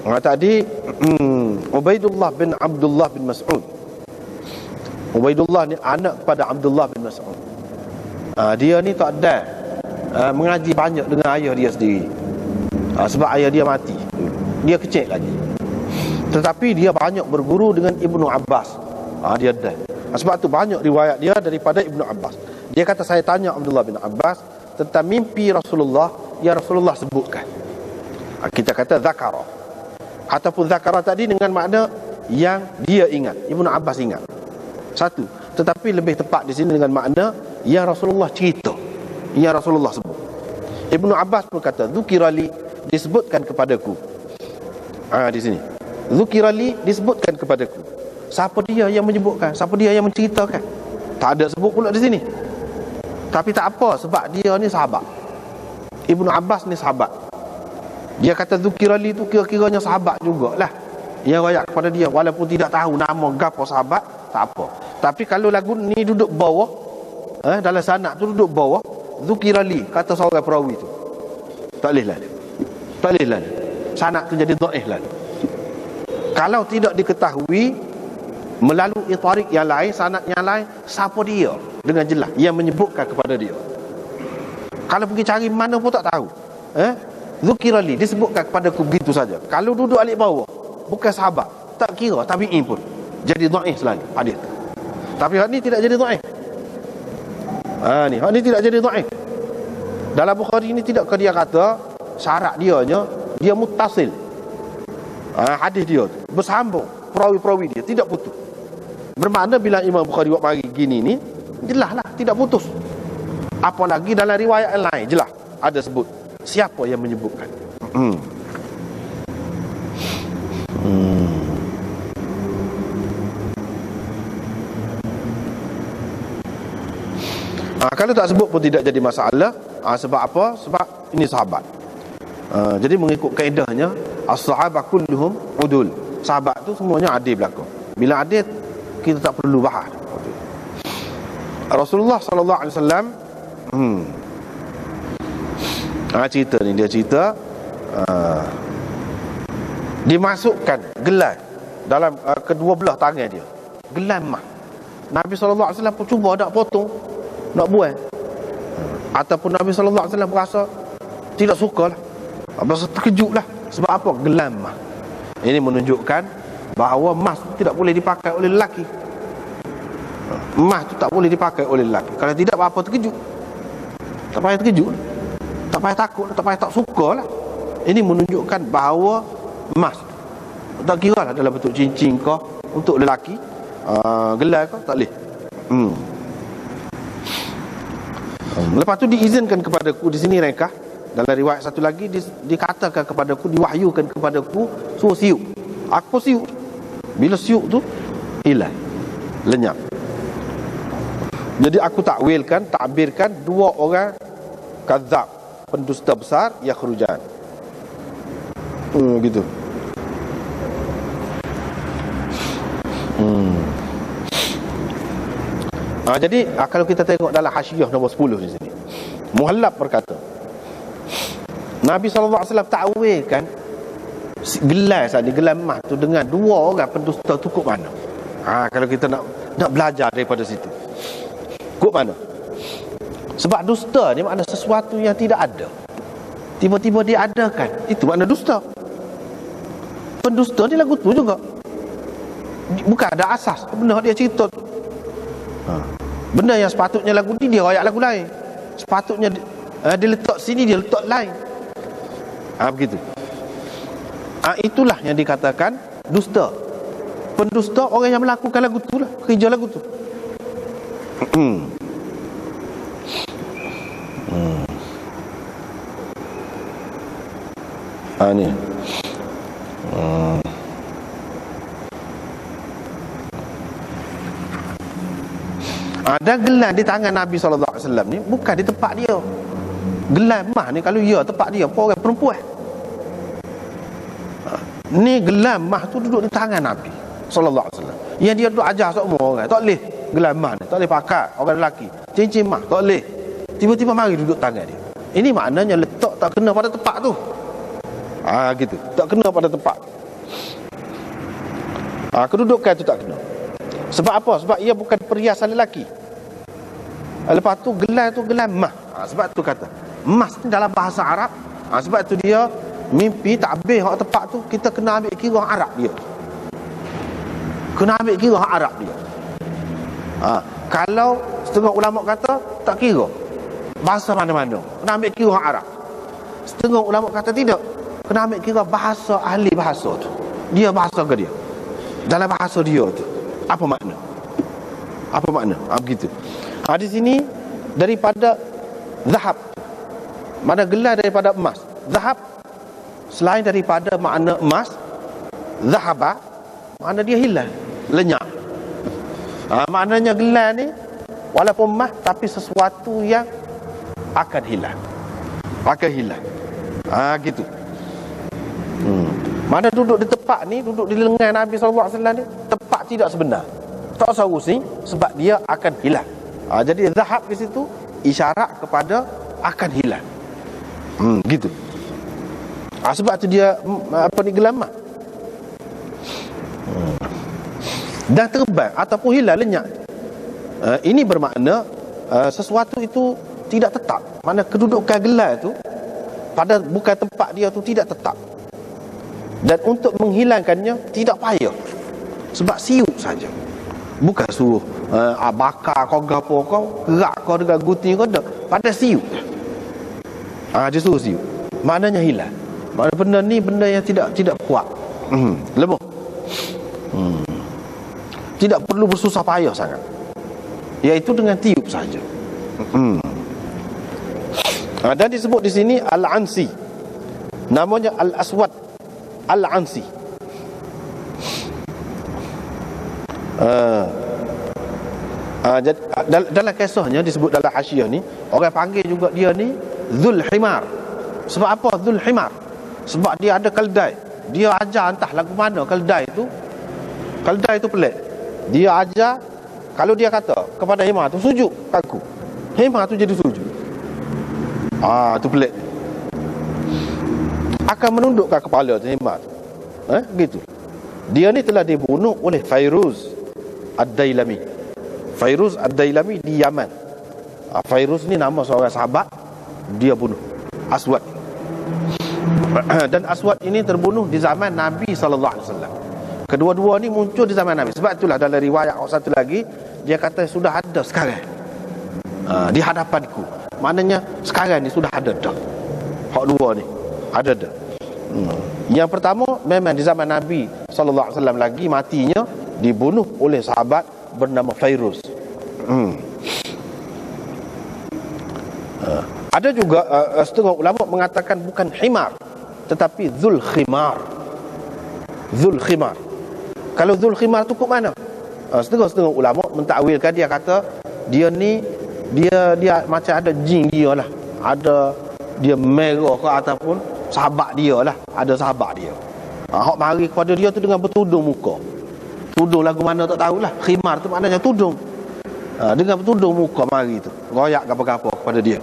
Tadi Ubaidullah bin Abdullah bin Mas'ud. Ubaidullah ni anak kepada Abdullah bin Mas'ud. Dia ni tak ada mengaji banyak dengan ayah dia sendiri. Sebab ayah dia mati. Dia kecil lagi. Tetapi dia banyak berguru dengan Ibnu Abbas. Dia ada. Sebab tu banyak riwayat dia daripada Ibnu Abbas. Dia kata saya tanya Abdullah bin Abbas tentang mimpi Rasulullah yang Rasulullah sebutkan. Kita kata zakara. Ataupun zakara tadi dengan makna yang dia ingat. Ibnu Abbas ingat. Satu. Tetapi lebih tepat di sini dengan makna yang Rasulullah cerita. Yang Rasulullah sebut. Ibnu Abbas pun kata dzukirali, disebutkan kepadaku. Di sini dzukirali, disebutkan kepadaku. Siapa dia yang menyebutkan? Siapa dia yang menceritakan? Tak ada sebut pula di sini. Tapi tak apa, sebab dia ni sahabat. Ibnu Abbas ni sahabat. Dia kata dzukirali tu kira-kiranya sahabat jugalah yang royak kepada dia, walaupun tidak tahu nama gapo sahabat, tak apa. Tapi kalau lagu ni duduk bawah, dalam sanad tu duduk bawah, dzukirali, kata seorang perawi tu, tak boleh lah. Tak boleh lah. Sanad tu jadi dhaif lah. Kalau tidak diketahui melalui tarik yang lain, sanad yang lain, siapa dia dengan jelas yang menyebutkan kepada dia. Kalau pergi cari mana pun tak tahu. Dzukirali, disebutkan kepadaku begitu saja. Kalau duduk alik bawah, bukan sahabat, tak kira tabi'in pun, jadi dhaif selalu hadis. Tapi hak ni tidak jadi dhaif. Hak ni tidak jadi dhaif. Dalam Bukhari ni tidakkah dia kata syarat dia muttasil. Hadis dia bersambung, perawi-perawi dia tidak putus. Bermakna bila Imam Bukhari buat mari gini ni, jelaslah tidak putus. Apalagi dalam riwayat yang lain jelas ada sebut siapa yang menyebutkan. Kalau tak sebut pun tidak jadi masalah. Sebab apa? Sebab ini sahabat. Jadi mengikut kaedahnya as-sahabah kulluhum udul. Sahabat tu semuanya adil berlaku. Bila adil, kita tak perlu bahas. Rasulullah sallallahu alaihi wasallam cerita ni, dia cerita dimasukkan gelas dalam kedua belah tangan dia, gelas emas. Nabi sallallahu alaihi wasallam pun cuba nak potong, nak buang, ataupun Nabi sallallahu alaihi wasallam berasa tidak suka lah, berasa terkejut lah. Sebab apa? Gelas emas. Ini menunjukkan bahawa emas tidak boleh dipakai oleh lelaki. Emas tu tak boleh dipakai oleh lelaki. Kalau tidak, apa terkejut? Tak payah terkejut, tak payah takut, tak payah tak suka lah. Ini menunjukkan bahawa emas tak kira lah dalam bentuk cincin ke untuk lelaki, gelar ke, tak boleh. Lepas tu diizinkan kepadaku, di sini rekah dalam riwayat satu lagi dikatakan kepadaku, diwahyukan kepadaku suruh siuk. Aku siuk. Bila siuk tu hilang, lenyap. Jadi aku takbirkan dua orang kadzab, pendusta besar, yakhrujan. Gitu. Jadi kalau kita tengok dalam hasyiah nombor 10 di sini, Muhallab berkata, Nabi SAW takwilkan gelas tadi, gelas emas tu dengan dua orang pendusta tu kok mana? Kalau kita nak belajar daripada situ, kok mana? Sebab dusta ni makna sesuatu yang tidak ada, tiba-tiba diadakan. Itu makna dusta. Pendusta ni lagu tu juga, bukan ada asas. Benda dia cerita tu, benda yang sepatutnya lagu ni, dia royak lagu lain. Sepatutnya dia letak sini, dia letak lain. Begitu. Itulah yang dikatakan dusta. Pendusta orang yang melakukan lagu tu lah, kerja lagu tu. Ni ada gelas di tangan Nabi SAW ni, bukan di tempat dia. Gelas emas ni kalau ya tempat dia, apa orang perempuan. Ni gelas emas tu duduk di tangan Nabi SAW. Yang dia duduk ajar semua orang, tak boleh gelas emas ni, tak boleh pakai orang lelaki. Cincin emas tak boleh. Tiba-tiba mari duduk tangan dia. Ini maknanya letak tak kena pada tempat tu. Gitu, tak kena pada tempat. Kedudukan tu tak kena. Sebab apa? Sebab ia bukan perhiasan lelaki. Lepas tu gelas emas. Sebab tu kata emas ni dalam bahasa Arab. Sebab tu dia mimpi tak habis hak tempat tu, kita kena ambil kira hak Arab dia. Kena ambil kira hak Arab dia. Kalau setengah ulama kata tak kira bahasa mana-mana, kena ambil kira hak Arab. Setengah ulama kata tidak, kena ambil kira bahasa ahli bahasa tu. Dia bahasa ke dia, dalam bahasa dia tu apa makna? Apa makna? Begitu. Di sini daripada zahab, mana gelar daripada emas. Zahab selain daripada makna emas, zahaba makna dia hilang, lenyap. Maknanya gelar ni walaupun emas, tapi sesuatu yang akan hilang. Akan hilang. Gitu. Mana duduk di tempat ni, duduk di lengan Nabi SAW ni, tempat tidak sebenar, tak usah rusing, sebab dia akan hilang. Jadi zahab di situ isyarat kepada akan hilang. Gitu. Sebab tu dia gelama. Dah terbang ataupun hilang, lenyap. Ini bermakna sesuatu itu tidak tetap. Mana kedudukan gelar tu pada bukan tempat dia tu tidak tetap. Dan untuk menghilangkannya tidak payah. Sebab siup saja. Bukan suruh bakar kau gapo kau, gerak kau dengan gunting kau dah. Pada siup. Dia suruh siup. Maknanya hilang. Maknanya benda ni benda yang tidak kuat. Lemah. Tidak perlu bersusah payah sangat. Iaitu dengan tiup saja. Dan disebut di sini Al-Ansi. Namanya Al-Aswad Al-Ansi. Dalam kisahnya disebut dalam hasyiah ni, orang panggil juga dia ni Dzul Himar. Sebab apa Dzul Himar? Sebab dia ada keldai. Dia ajar entah lagu mana keldai itu. Keldai itu pelik. Dia ajar, kalau dia kata kepada himar tu sujud kaku, himar tu jadi sujud. Tu pelik. Akan menundukkan kepala tu himar tu. Gitu. Dia ni telah dibunuh oleh Fairuz Ad-Dailami. Fairuz Ad-Dailami di Yaman. Fairuz ni nama seorang sahabat. Dia bunuh Aswad. Dan Aswad ini terbunuh di zaman Nabi SAW. Kedua-dua ni muncul di zaman Nabi. Sebab itulah dalam riwayat satu lagi, dia kata sudah ada sekarang di hadapanku. Maknanya sekarang ni sudah ada dah. Hak dua ni ada dah. Yang pertama memang di zaman Nabi SAW lagi, matinya dibunuh oleh sahabat bernama Fairuz. Ada juga setengah ulama mengatakan bukan himar, tetapi Dzul Khimar. Dzul Khimar. Kalau Dzul Khimar tu ke mana? Setengah ulama mentakwilkan, dia kata dia ni dia macam ada jin dia lah. Ada dia merah ke ataupun sahabat dia lah. Ada sahabat dia. Hak mari kepada dia tu dengan bertudung muka. Tudung lagu mana tak tahulah. Khimar tu maknanya tudung. Dengan bertudung muka mari tu. Royak apa-apa kepada dia.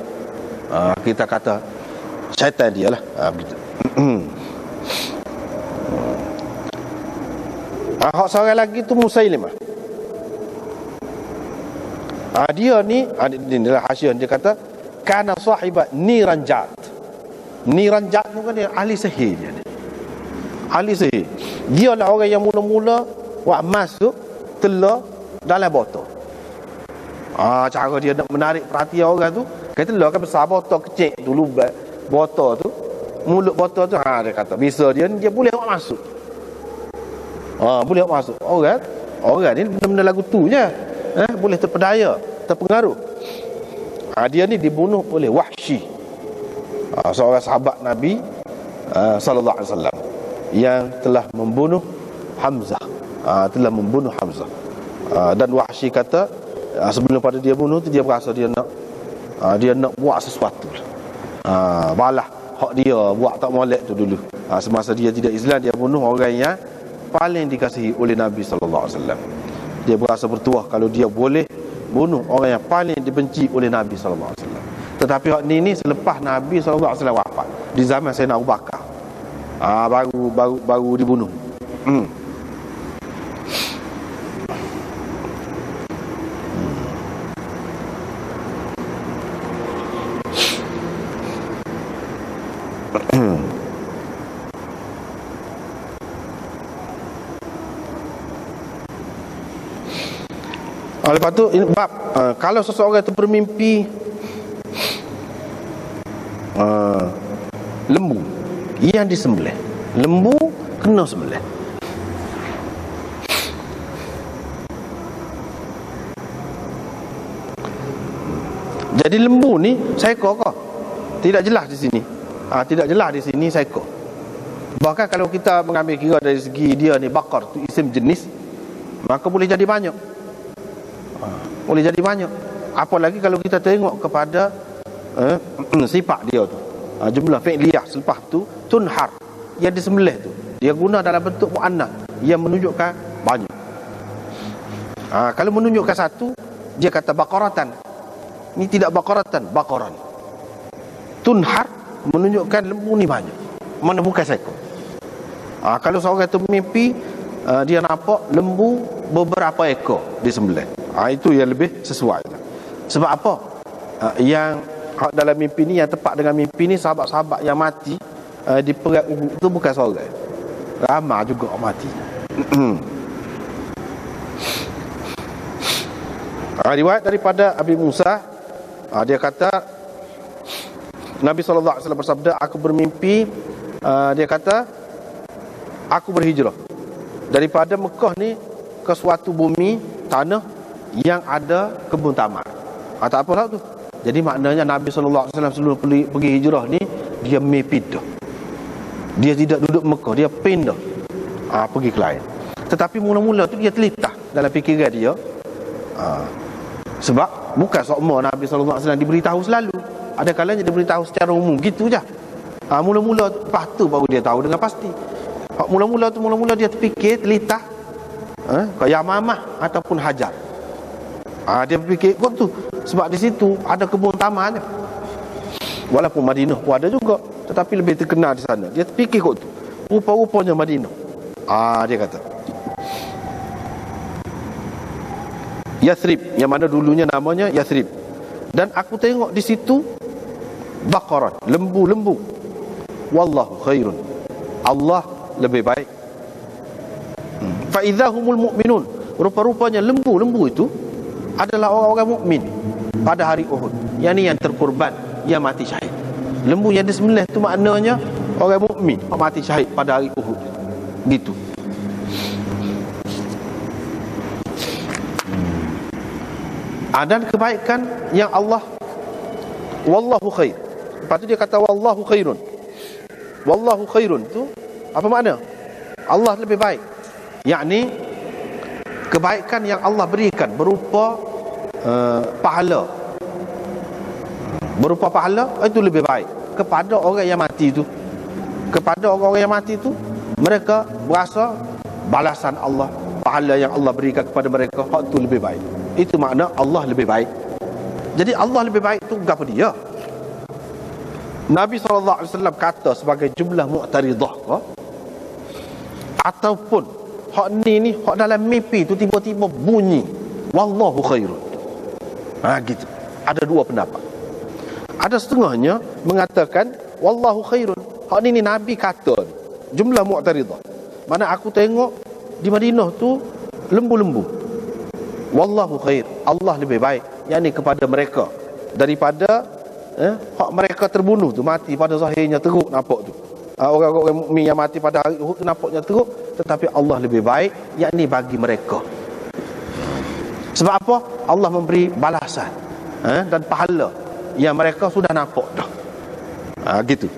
Kita kata syaitan dia lah. Begitu. Hak seorang lagi tu Musailimah. Dia ni adalah hasyiah, dia kata kana sahibat Niranjat. Niranjat tu kan dia ahli sihir dia. Ahli sihir. Dia lah orang yang mula-mula masuk telah dalam botol. Cara dia nak menarik perhatian orang tu, kata telah kan besar botol kecil dulu, botol tu, mulut botol tu, dia kata bisa dia boleh masuk. Boleh masuk. Orang ni benda-benda lagu tu je. Boleh terpedaya, terpengaruh. Dia ni dibunuh oleh Wahsy, seorang sahabat Nabi sallallahu alaihi wasallam yang telah membunuh Hamzah. Dan Wahsy kata sebelum pada dia bunuh tu, dia berasa dia nak buat sesuatu. Balah hak dia buat tak molek tu dulu. Semasa dia tidak Islam, dia bunuh orang yang paling dikasihi oleh Nabi sallallahu alaihi wasallam. Dia berasa bertuah kalau dia boleh bunuh orang yang paling dibenci oleh Nabi sallallahu alaihi wasallam. Tetapi hak ni selepas Nabi sallallahu alaihi wasallam wafat, di zaman Sayyidina Abu Bakar. Baru dibunuh. Lepas tu bab kalau seseorang itu bermimpi lembu yang disembelih, lembu kena sembelih. Jadi lembu ni seekor ke? Tidak jelas di sini. Tidak jelas di sini seekor. Bahkan kalau kita mengambil kira dari segi dia ni bakar tu isim jenis, maka boleh jadi banyak. Boleh jadi banyak. Apalagi kalau kita tengok kepada sifat dia tu, jumlah fi'liyah selepas tu tunhar, yang disembelih tu dia guna dalam bentuk muannas yang menunjukkan banyak. Kalau menunjukkan satu, dia kata baqaratan. Ini tidak baqaratan, baqaran. Tunhar menunjukkan lembu ni banyak, mana bukan seekor. Kalau seorang tu mimpi dia nampak lembu beberapa ekor disembelih, itu yang lebih sesuai. Sebab apa? Yang dalam mimpi ni, yang tepat dengan mimpi ni, sahabat-sahabat yang mati di perang Uhud tu bukan seorang, ramai juga orang mati. Riwayat daripada Abi Musa, dia kata Nabi SAW bersabda, aku bermimpi, dia kata aku berhijrah daripada Mekah ni ke suatu bumi tanah yang ada kebun tamar. Tak apa lah tu. Jadi maknanya Nabi SAW sebelum pergi hijrah ni, dia pindah. Dia tidak duduk Mekah, dia pindah pergi ke lain. Tetapi mula-mula tu dia terlintas dalam fikiran dia, sebab bukan semua Nabi SAW diberitahu selalu. Ada kalanya diberitahu secara umum gitu je. Mula-mula lepas tu baru dia tahu dengan pasti. Mula-mula dia terfikir, terlintas kayak Yamamah ataupun Hajar. Dia fikir kot tu, sebab di situ ada kebun tamarnya. Walaupun Madinah pun ada juga, tetapi lebih terkenal di sana. Dia terfikir kot tu, rupa-rupanya Madinah. Dia kata Yathrib, yang mana dulunya namanya Yathrib. Dan aku tengok di situ baqaran, lembu-lembu. Wallahu khairun, Allah lebih baik. Fa idzahumul mu'minun, rupa-rupanya lembu-lembu itu adalah orang-orang mukmin pada hari Uhud. Yang terkorban, yang mati syahid. Lembu yang disembelih itu maknanya orang mukmin yang mati syahid pada hari Uhud. Gitu. Dan kebaikan yang Allah, wallahu khair. Lepas tu dia kata wallahu khairun. Wallahu khairun tu apa makna? Allah lebih baik. Yakni kebaikan yang Allah berikan berupa pahala. Berupa pahala itu lebih baik kepada orang yang mati itu. Kepada orang-orang yang mati itu, mereka berasa balasan Allah, pahala yang Allah berikan kepada mereka, hak itu lebih baik. Itu makna Allah lebih baik. Jadi Allah lebih baik tu apa dia? Nabi SAW kata sebagai jumlah mu'taridah ke? Ataupun hak ni hak dalam mimpi tu tiba-tiba bunyi wallahu khairun. Gitu. Ada dua pendapat. Ada setengahnya mengatakan wallahu khairun, hak ni Nabi kata jumlah mu'taridah. Mana aku tengok di Madinah tu lembu-lembu. Wallahu khair, Allah lebih baik, yakni kepada mereka daripada hak mereka terbunuh tu, mati pada zahirnya teruk nampak tu. Orang-orang mukmin yang mati pada hari Uhud tu nampaknya teruk, tetapi Allah lebih baik, yakni bagi mereka. Sebab apa? Allah memberi balasan dan pahala yang mereka sudah nampak dah. Gitu.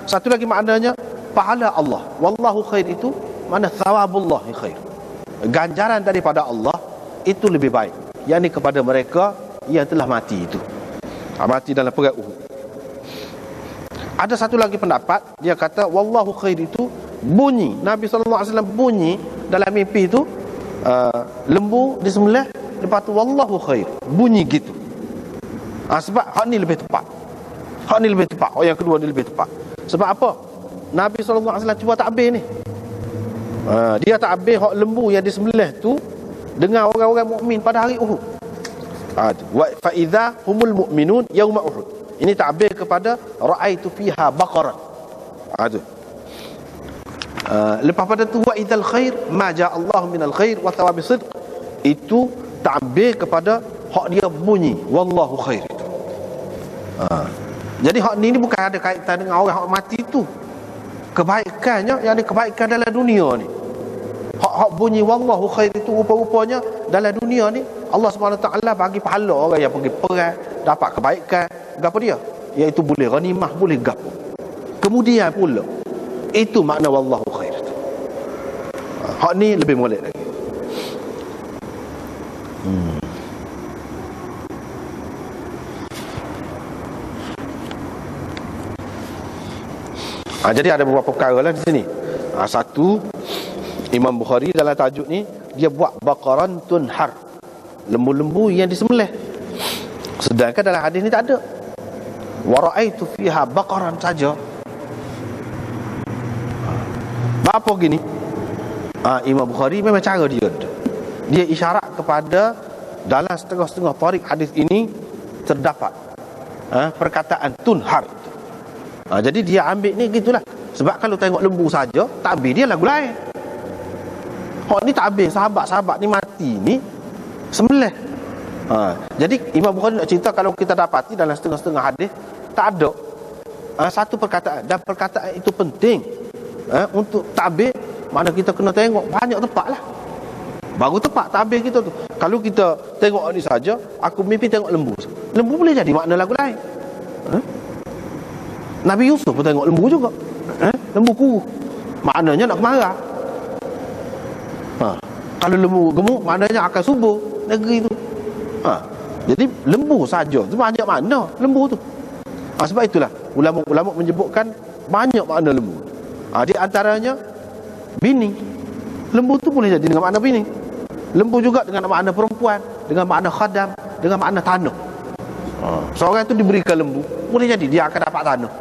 Satu lagi maknanya pahala Allah. Wallahu khair itu mana thawabullah khair. Ganjaran daripada Allah itu lebih baik, yakni kepada mereka yang telah mati itu. Mati dalam perang Uhud. Ada satu lagi pendapat, dia kata wallahu khair itu bunyi Nabi SAW bunyi dalam mimpi itu, lembu disembelih, lepas tu wallahu khair, bunyi gitu. Sebab hak ni lebih tepat. Hak ni lebih tepat. Yang kedua ni lebih tepat. Sebab apa? Nabi SAW cuba takbir ni. Dia takbir hak lembu yang disembelih tu dengan orang-orang mukmin pada hari Uhud. Wa fa idza humul mu'minun yauma Uhud. Ini takbir kepada ra'aitu fiha baqaran. Lepas pada tu wa idzal khair ma ja Allah minal khair wa thawabi sidq. Itu takbir kepada hak dia bunyi wallahu khair itu. Jadi hak ni bukan ada kaitan dengan orang hak mati tu. Kebaikannya yang kebaikan dalam dunia ni. Hak bunyi wallahu khair itu rupa-rupanya dalam dunia ni Allah SWT bagi pahala orang yang pergi perang, dapat kebaikan. Gapo dia? Iaitu boleh ghanimah, boleh gapo. Kemudian pula itu makna wallahu khair itu. Hak ni lebih molek lagi. Jadi ada beberapa perkara lah di sini. Satu, Imam Bukhari dalam tajuk ni dia buat baqaran tunhar, lembu-lembu yang disembelih. Sedangkan dalam hadis ni tak ada. Wa ra'aitu fiha baqaran saja. Apa gini? Imam Bukhari memang cara dia isyarat kepada dalam setengah-setengah tarik hadis ini terdapat perkataan tunhar itu. Jadi dia ambil ni gitulah. Sebab kalau tengok lembu saja, takbir dia lagu lain. Hak ni takbir sahabat-sahabat ni mati ni sembelih. Jadi Imam Bukhari nak cerita kalau kita dapati dalam setengah-setengah hadis tak ada satu perkataan, dan perkataan itu penting untuk takbir. Mana kita kena tengok banyak tempat lah, baru tepat takbir kita tu. Kalau kita tengok ni saja, aku mimpi tengok lembu. Lembu boleh jadi makna lagu lain. Nabi Yusuf pun tengok lembu juga. Lembu kuruh, maknanya nak marah. Kalau lembu gemuk, maknanya akan subur negeri tu. Jadi lembu saja tu banyak makna lembu tu. Sebab itulah ulama-ulama menyebutkan banyak makna lembu. Di antaranya bini. Lembu tu boleh jadi dengan makna bini. Lembu juga dengan makna perempuan, dengan makna khadam, dengan makna tanah. Seorang tu diberikan lembu, boleh jadi dia akan dapat tanah.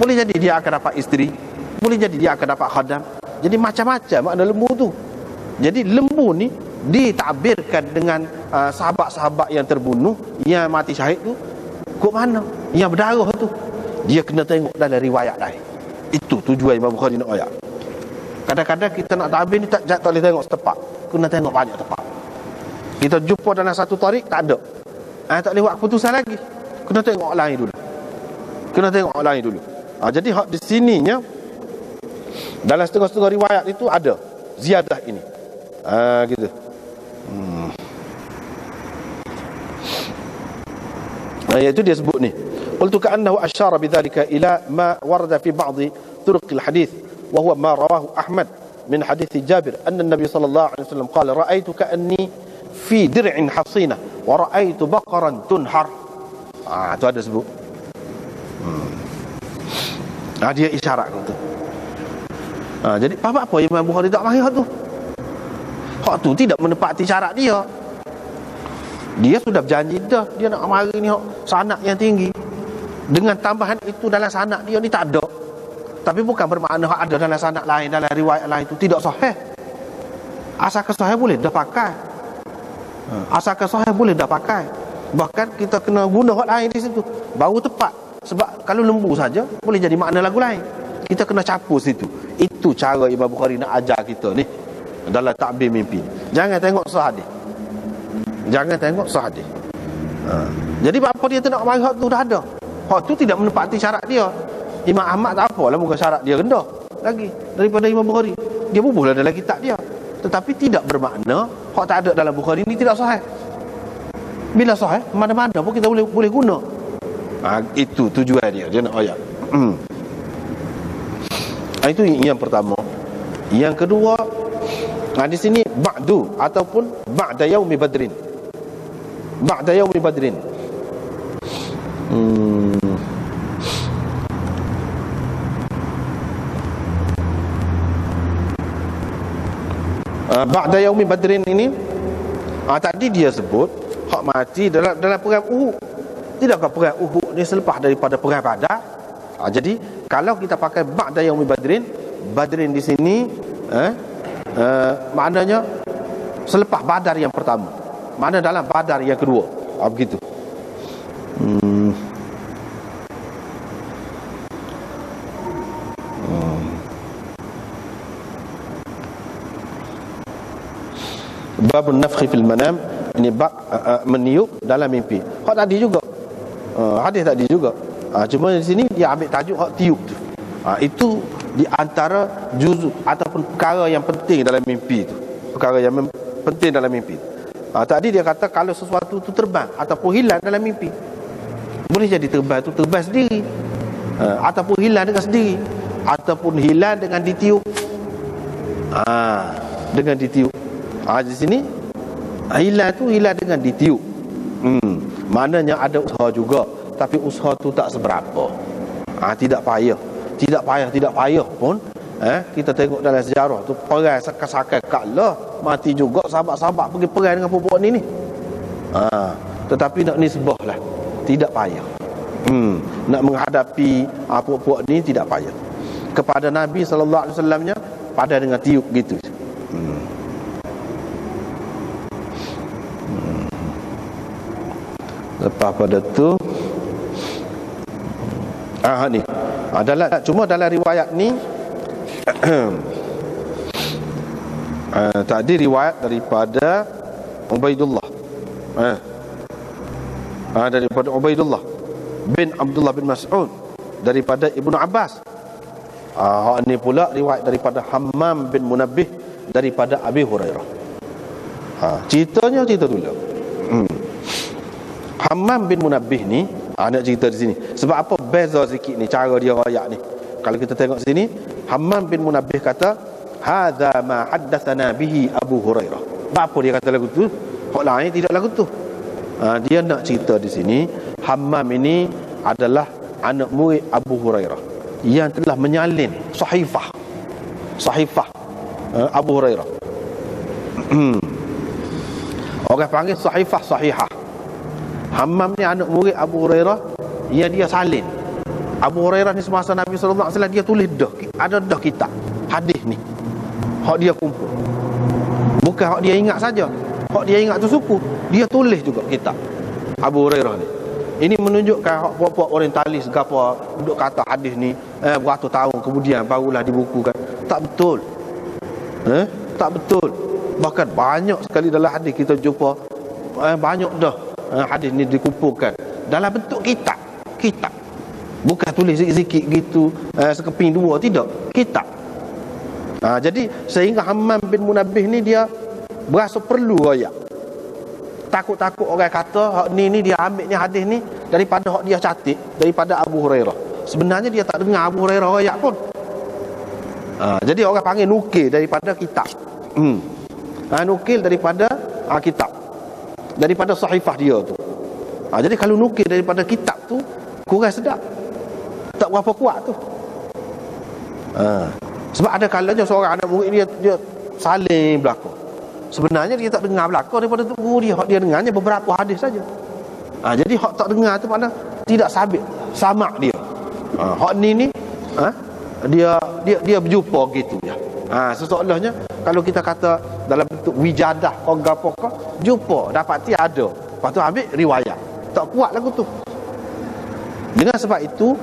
Boleh jadi dia akan dapat isteri, boleh jadi dia akan dapat khadam. Jadi macam-macam makna lembu tu. Jadi lembu ni ditakbirkan dengan sahabat-sahabat yang terbunuh, yang mati syahid tu. Kok mana? Yang berdarah tu, dia kena tengok dalam riwayat lain. Itu tujuan Imam Bukhari nak ayat. Kadang-kadang kita nak takbir ni tak boleh tengok setepak, kena tengok banyak tempat. Kita jumpa dalam satu tarik tak ada, tak boleh buat keputusan lagi, kena tengok lain dulu. Jadi di sininya dalam setengah-setengah riwayat itu ada ziyadah ini. Gitu. Iaitu dia sebut ni, qultu ka'annahu asyara bidzalika ila ma warada fi ba'd turuq al-hadith wa huwa ma rawahu Ahmad min hadith Jabir anna an-nabiy sallallahu alaihi wasallam qala ra'aitu ka'anni fi dir'in hasina wa ra'aitu baqaran tunhar. Itu ada sebut. Dia isyarat tu. Jadi apa Imam Bukhari tak mari hak tu? Hak tu tidak menepati syarat dia. Dia sudah berjanji dah, dia nak mari ni hak sanad yang tinggi. Dengan tambahan itu dalam sanad dia ni tak ada. Tapi bukan bermakna hak ada dalam sanad lain, dalam riwayat lain itu tidak sahih. Asalkan sahih boleh dah pakai. Asalkan sahih boleh dah pakai. Bahkan kita kena guna hak lain di situ, baru tepat. Sebab kalau lembu saja boleh jadi makna lagu lain, kita kena capur situ. Itu cara Imam Bukhari nak ajar kita ni dalam takbir mimpi. Jangan tengok sahih. Jadi apa dia tu nak mari hak tu dah ada. Hak tu tidak menepati syarat dia. Imam Ahmad tak apalah, bukan syarat dia rendah lagi daripada Imam Bukhari. Dia bubuhlah dalam kitab dia. Tetapi tidak bermakna hak tak ada dalam Bukhari ni tidak sahih. Bila sahih, mana-mana pun kita boleh guna. Itu tujuan dia nak ayat. Itu yang pertama. Yang kedua, di sini ba'du ataupun ba'da yaumi badrin. Ba'da yaumi badrin. Ba'da yaumi badrin ini, tadi dia sebut hak mati dalam perang Uhud. Tidakkah perang Uhud ni selepas daripada perang Badar? Jadi kalau kita pakai ba'da yaumi badrin, badrin di sini maknanya selepas Badar yang pertama, makna dalam Badar yang kedua. Begitu. Babun nafkhi fil manam, ini bab meniup dalam mimpi. Hak tadi juga, hadis tadi juga. Cuma di sini dia ambil tajuk hak tiup tu. Itu di antara juz ataupun perkara yang penting dalam mimpi itu. Perkara yang penting dalam mimpi. Tadi dia kata kalau sesuatu tu terbang ataupun hilang dalam mimpi, boleh jadi terbang tu terbang sendiri, ataupun hilang dengan sendiri, ataupun hilang dengan ditiup. Dengan ditiup. Di sini hilang tu hilang dengan ditiup. Maknanya ada usaha juga, tapi usaha tu tak seberapa. Tidak payah pun. Kita tengok dalam sejarah tu, perang sakai-sakai kalah, mati juga sahabat-sahabat pergi perang dengan perempuan ni. Tetapi nak nisbah lah, tidak payah. Nak menghadapi perempuan ni tidak payah. Kepada Nabi sallallahu alaihi wasallamnya pada dengan tiup gitu. Lepas pada tu ni cuma dalam riwayat ni tadi riwayat daripada Ubaidullah daripada Ubaidullah bin Abdullah bin Mas'ud daripada Ibnu Abbas. Ni pula riwayat daripada Hammam bin Munabbih daripada Abi Hurairah. Ceritanya cerita dulu. Hammam bin Munabbih ni nak cerita di sini. Sebab apa beza sikit ni cara dia royak ni. Kalau kita tengok sini, Hammam bin Munabbih kata, "Hadza ma haddatsana bihi Abu Hurairah." Apa dia kata lagu tu? Hak lain tidak lagu tu. Dia nak cerita di sini, Hammam ini adalah anak murid Abu Hurairah yang telah menyalin sahifah Abu Hurairah. Orang panggil sahifah sahihah. Hammam ni anak murid Abu Hurairah yang dia salin. Abu Hurairah ni semasa Nabi SAW dia tulis ada kitab hadis ni. Hak dia kumpul. Bukan hak dia ingat saja. Hak dia ingat tu suku. Dia tulis juga kitab Abu Hurairah ni. Ini menunjukkan hak puak-puak orientalis gapo duduk kata hadis ni beratus tahun kemudian barulah dibukukan. Tak betul. Tak betul. Bahkan banyak sekali dalam hadis kita jumpa banyak dah hadis ni dikumpulkan dalam bentuk kitab. Bukan tulis sikit-sikit gitu sekeping dua, tidak. Kitab. Jadi sehingga Hammam bin Munabbih ni dia berasa perlu royak. Takut-takut orang kata hak ni dia ambil ni hadis ni daripada hak dia catat daripada Abu Hurairah. Sebenarnya dia tak dengar Abu Hurairah royak pun. Jadi orang panggil nukil daripada kitab. Nukil daripada kitab, daripada sahifah dia tu. Jadi kalau nukil daripada kitab tu kurang sedap, tak berapa kuat tu. Sebab ada kalanya seorang anak murid dia saling belakang. Sebenarnya dia tak dengar belakang daripada tu guru dia. Hak dia dengarnya beberapa hadis saja. Jadi hak tak dengar tu mana tidak sabit sama dia. Hak ni dia berjumpa gitu ya. Seseolahnya kalau kita kata dalam bentuk wijadah kau gapo kau jumpa dapati ada. Lepas tu ambil riwayat. Tak kuat lagu tu. Dengan sebab itu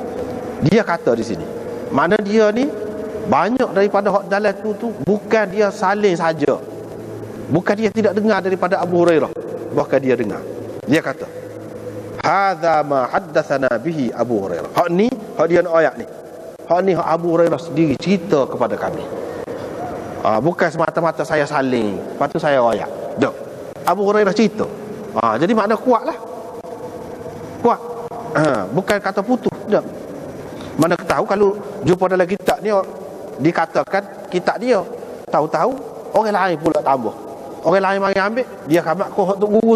dia kata di sini, mana dia ni banyak daripada hak dalam tu bukan dia salin saja. Bukan dia tidak dengar daripada Abu Hurairah, bahkan dia dengar. Dia kata, "Hadza ma haddatsana bihi Abu Hurairah." Hak dia nak ayat ni. Hak ni hak Abu Hurairah sendiri cerita kepada kami. Bukan semata-mata saya salin, lepas tu saya ayat. Dak. Abu Hurairah cerita. Jadi makna kuatlah. Kuat. Bukan kata putus, dak. Mana tahu kalau jumpa dalam kitab ni dikatakan kitab dia, tahu-tahu orang lain pula tambah. Orang lain mari ambil, dia kamak kau untuk guru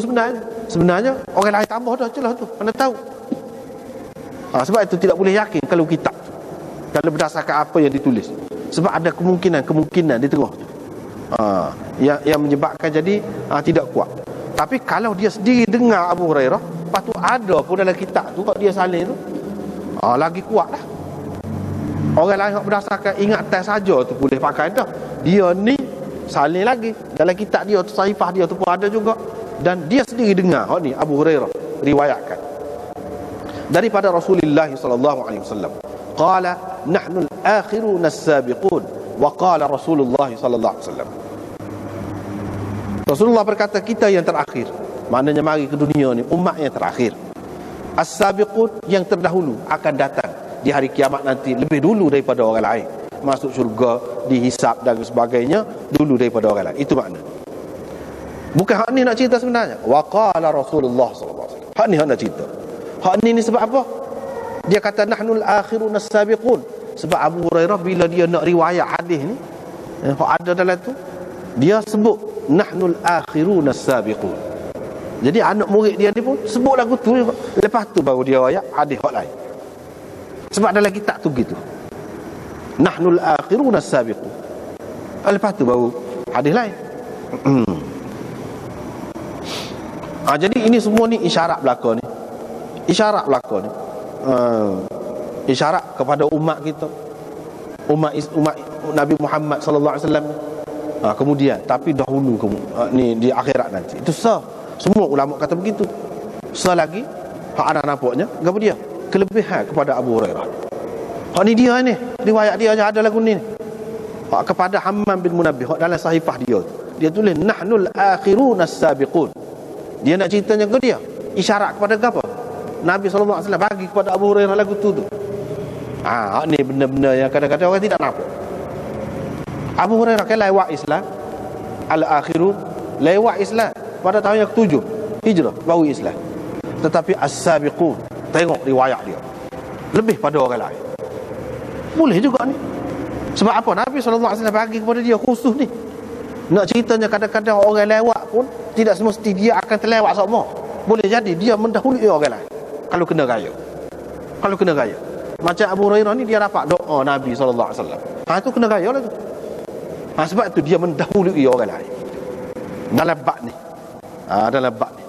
sebenarnya orang lain tambah dah celah tu. Mana tahu. Sebab itu tidak boleh yakin kalau kitab, kalau berdasarkan apa yang ditulis. Sebab ada kemungkinan di tengah tu. Yang menyebabkan jadi tidak kuat. Tapi kalau dia sendiri dengar Abu Hurairah, lepas tu ada pun dalam kitab tu kalau dia salin tu, lagi kuat lah. Orang lain yang berdasarkan ingatan saja tu boleh pakai dah. Dia ni salin lagi dalam kitab dia tu, sahifah dia tu pun ada juga, dan dia sendiri dengar. Ni Abu Hurairah riwayatkan daripada Rasulullah sallallahu alaihi wasallam, qala nahnu al-akhirun as-sabiqun, wa qala Rasulullah sallallahu alaihi wasallam. Rasulullah berkata kita yang terakhir, maknanya mari ke dunia ni umat yang terakhir. As-sabiqun yang terdahulu akan datang di hari kiamat nanti lebih dulu daripada orang lain, masuk syurga, dihisap dan sebagainya dulu daripada orang lain. Itu makna. Bukan hak ni nak cerita sebenarnya. Wa qala Rasulullah sallallahu alaihi wasallam. Hak ni hak nak cerita. Hak ni sebab apa? Dia kata nahnul akhirun as-sabiqun. Sebab Abu Hurairah bila dia nak riwayat hadis ni, hak ada dalam tu, dia sebut nahnul akhirun as-sabiqun. Jadi anak murid dia ni pun sebut lagu tu, lepas tu baru dia riwayat hadis hak lain. Sebab dalam kitab tu gitu. Nahnul akhirun as-sabiqun. Lepas tu baru hadis lain. Jadi ini semua ni isyarat belaka ni. Isyarat belaka ni. Isyarat kepada umat kita. Umat Nabi Muhammad sallallahu alaihi wasallam. Kemudian tapi dahulu ni di akhirat nanti. Itu sah. Semua ulama kata begitu. Selagi hak ada nampaknya, apa dia? Kelebihan kepada Abu Hurairah. Hak ni dia ni, riwayat dia aja ada lagu ni. Hak kepada Hammam bin Munabbih, hak dalam sahifah dia. Dia tulis nahnul akhirun as-sabiqun. Dia nak ceritanya ke dia. Isyarat kepada apa? Nabi SAW bagi kepada Abu Hurairah lagu tu. Hak ni benda-benda yang kadang-kadang orang tidak nampak. Abu Hurairah kan lewat Islam, al-akhiru lewat Islam pada tahun yang ke-7 Hijrah baru Islam. Tetapi as-sabiqun, tengok riwayat dia lebih pada orang lain. Boleh juga ni. Sebab apa? Nabi SAW bagi kepada dia khusus ni. Nak ceritanya kadang-kadang orang lewat pun tidak semesti dia akan terlewat semua. Boleh jadi dia mendahului orang lain kalau kena raya. Kalau kena raya, macam Abu Hurairah ni, dia dapat doa Nabi SAW. Itu kena raya lah tu. Sebab tu dia mendahului orang lain dalam bab ni. Dalam bab ni.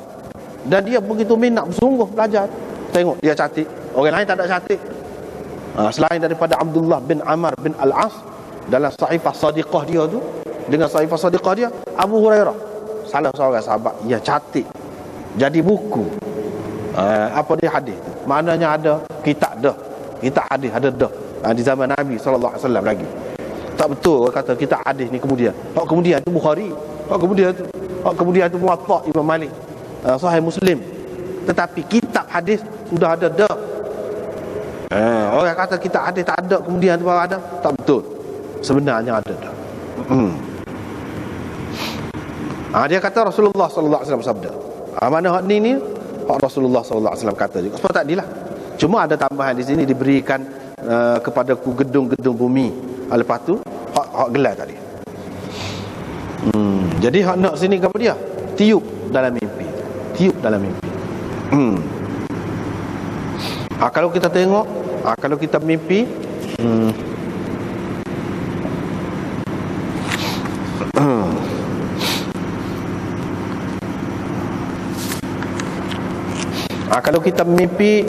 Dan dia begitu minat bersungguh belajar. Tengok dia cantik, orang lain tak ada cantik. Selain daripada Abdullah bin Amr bin Al-As, dalam sahifah sadiqah dia tu, dengan sahifah sadiqah dia, Abu Hurairah salah seorang sahabat yang cantik. Jadi buku apa dia hadis tu, maknanya ada kitab dah, kitab hadis ada dah di zaman Nabi SAW lagi. Tak betul orang kata kitab hadis ni kemudian. Hak kemudian tu Bukhari, hak kemudian tu Muwatta Imam Malik, Sahih Muslim. Tetapi kitab hadis sudah ada dah. Orang kata kitab hadis tak ada kemudian tu baru ada, tak betul. Sebenarnya ada dah. Dia kata Rasulullah SAW sabda. Mana hak ni hak Rasulullah SAW kata juga. Sebab tak adilah. Cuma ada tambahan di sini diberikan kepada gedung-gedung bumi. Lepas tu hak gelar tadi. Jadi hak nak sini apa dia? Tiup dalam mimpi. Tiup dalam mimpi. Kalau kita tengok, kalau kita mimpi, kalau kita mimpi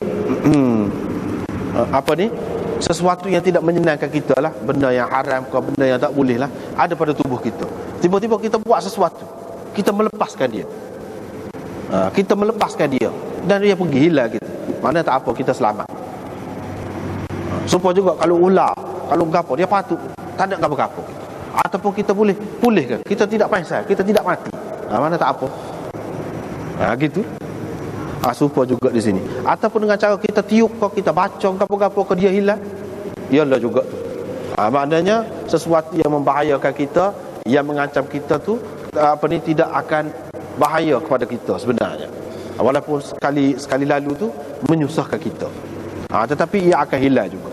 apa ni, sesuatu yang tidak menyenangkan kita lah, benda yang haram ke, benda yang tak boleh lah, ada pada tubuh kita. Tiba-tiba kita buat sesuatu, kita melepaskan dia, kita melepaskan dia, dan dia pergi hilang kita. Mana tak apa, kita selamat. Supaya juga kalau ular, kalau gapo, dia patut, tak ada gapo-gapo. Ataupun kita boleh pulihkan, kita tidak pingsan, kita tidak mati. Mana tak apa. Gitu. Supaya juga di sini. Ataupun dengan cara kita tiup ke, kita baca gapo-gapo ke, dia hilang. Ialah juga tu. Maknanya sesuatu yang membahayakan kita, yang mengancam kita tu, tidak akan bahaya kepada kita sebenarnya. Walaupun sekali lalu tu menyusahkan kita, tetapi ia akan hilang juga.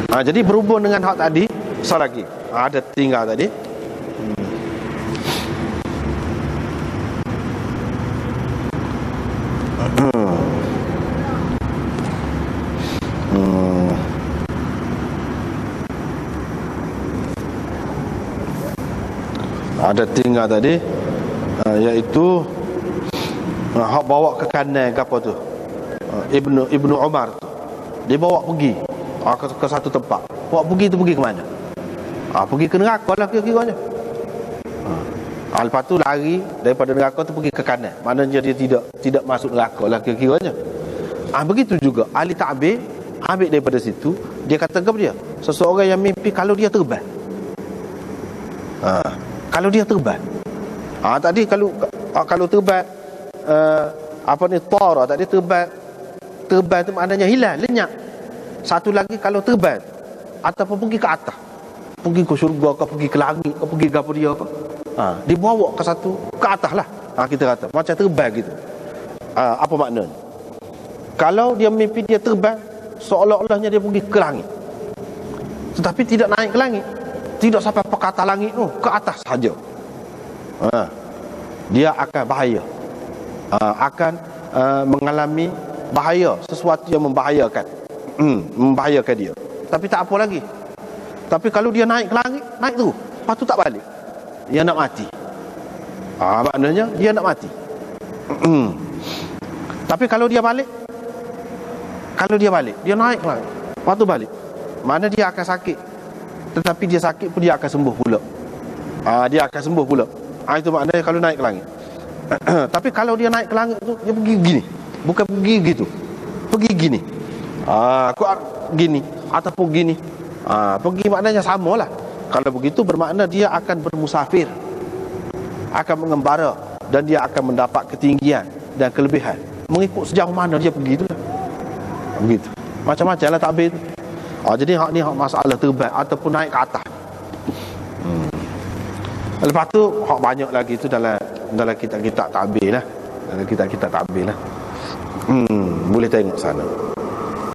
Jadi berhubung dengan hak tadi, lagi ada tinggal tadi. Ada tinggal tadi, iaitu hak bawa ke kanan ke apa tu, Ibnu Umar tu, dia bawa pergi ke satu tempat. Bawa pergi tu pergi ke mana? Pergi ke neraka lah kira-kiranya. Lepas tu lari daripada neraka tu pergi ke kanan, maknanya dia tidak masuk neraka lah kira-kiranya. Begitu juga ahli ta'bir ambil daripada situ. Dia kata kepada dia, seseorang yang mimpi kalau dia terbang, kalau dia terbang, tadi kalau terbang, tara tadi, terbang tu maknanya hilang, lenyap. Satu lagi kalau terbang ataupun pergi ke atas, pergi ke syurga ke, pergi ke langit ke, pergi ke apa dia ke, dibawa ke satu, ke atas lah, kita kata macam terbang gitu. Apa maknanya? Kalau dia mimpi dia terbang, seolah-olahnya dia pergi ke langit, tetapi tidak naik ke langit, tidak sampai ke atas langit tu, ke atas saja. Dia akan bahaya, akan mengalami bahaya, sesuatu yang membahayakan, membahayakan dia. Tapi tak apa lagi. Tapi kalau dia naik ke langit, naik tu, lepas tu tak balik, dia nak mati. Maknanya dia nak mati. Tapi kalau dia balik, dia naik ke langit, lepas tu balik, mana dia akan sakit. Tetapi dia sakit pun dia akan sembuh pula. Dia akan sembuh pula. Itu maknanya kalau naik ke langit. Tapi kalau dia naik ke langit tu, dia pergi gini, bukan pergi gitu, pergi gini. Aku gini ataupun gini. Pergi maknanya sama lah. Kalau begitu bermakna dia akan bermusafir, akan mengembara, dan dia akan mendapat ketinggian dan kelebihan mengikut sejauh mana dia pergi tu lah. Begitu. Macam-macam lah takbir tu. Jadi hak ni hak masalah terbang ataupun naik ke atas. Lepas tu hak banyak lagi tu dalam kitab-kitab takbir lah. Dalam kitab-kitab takbir lah. Boleh tengok sana.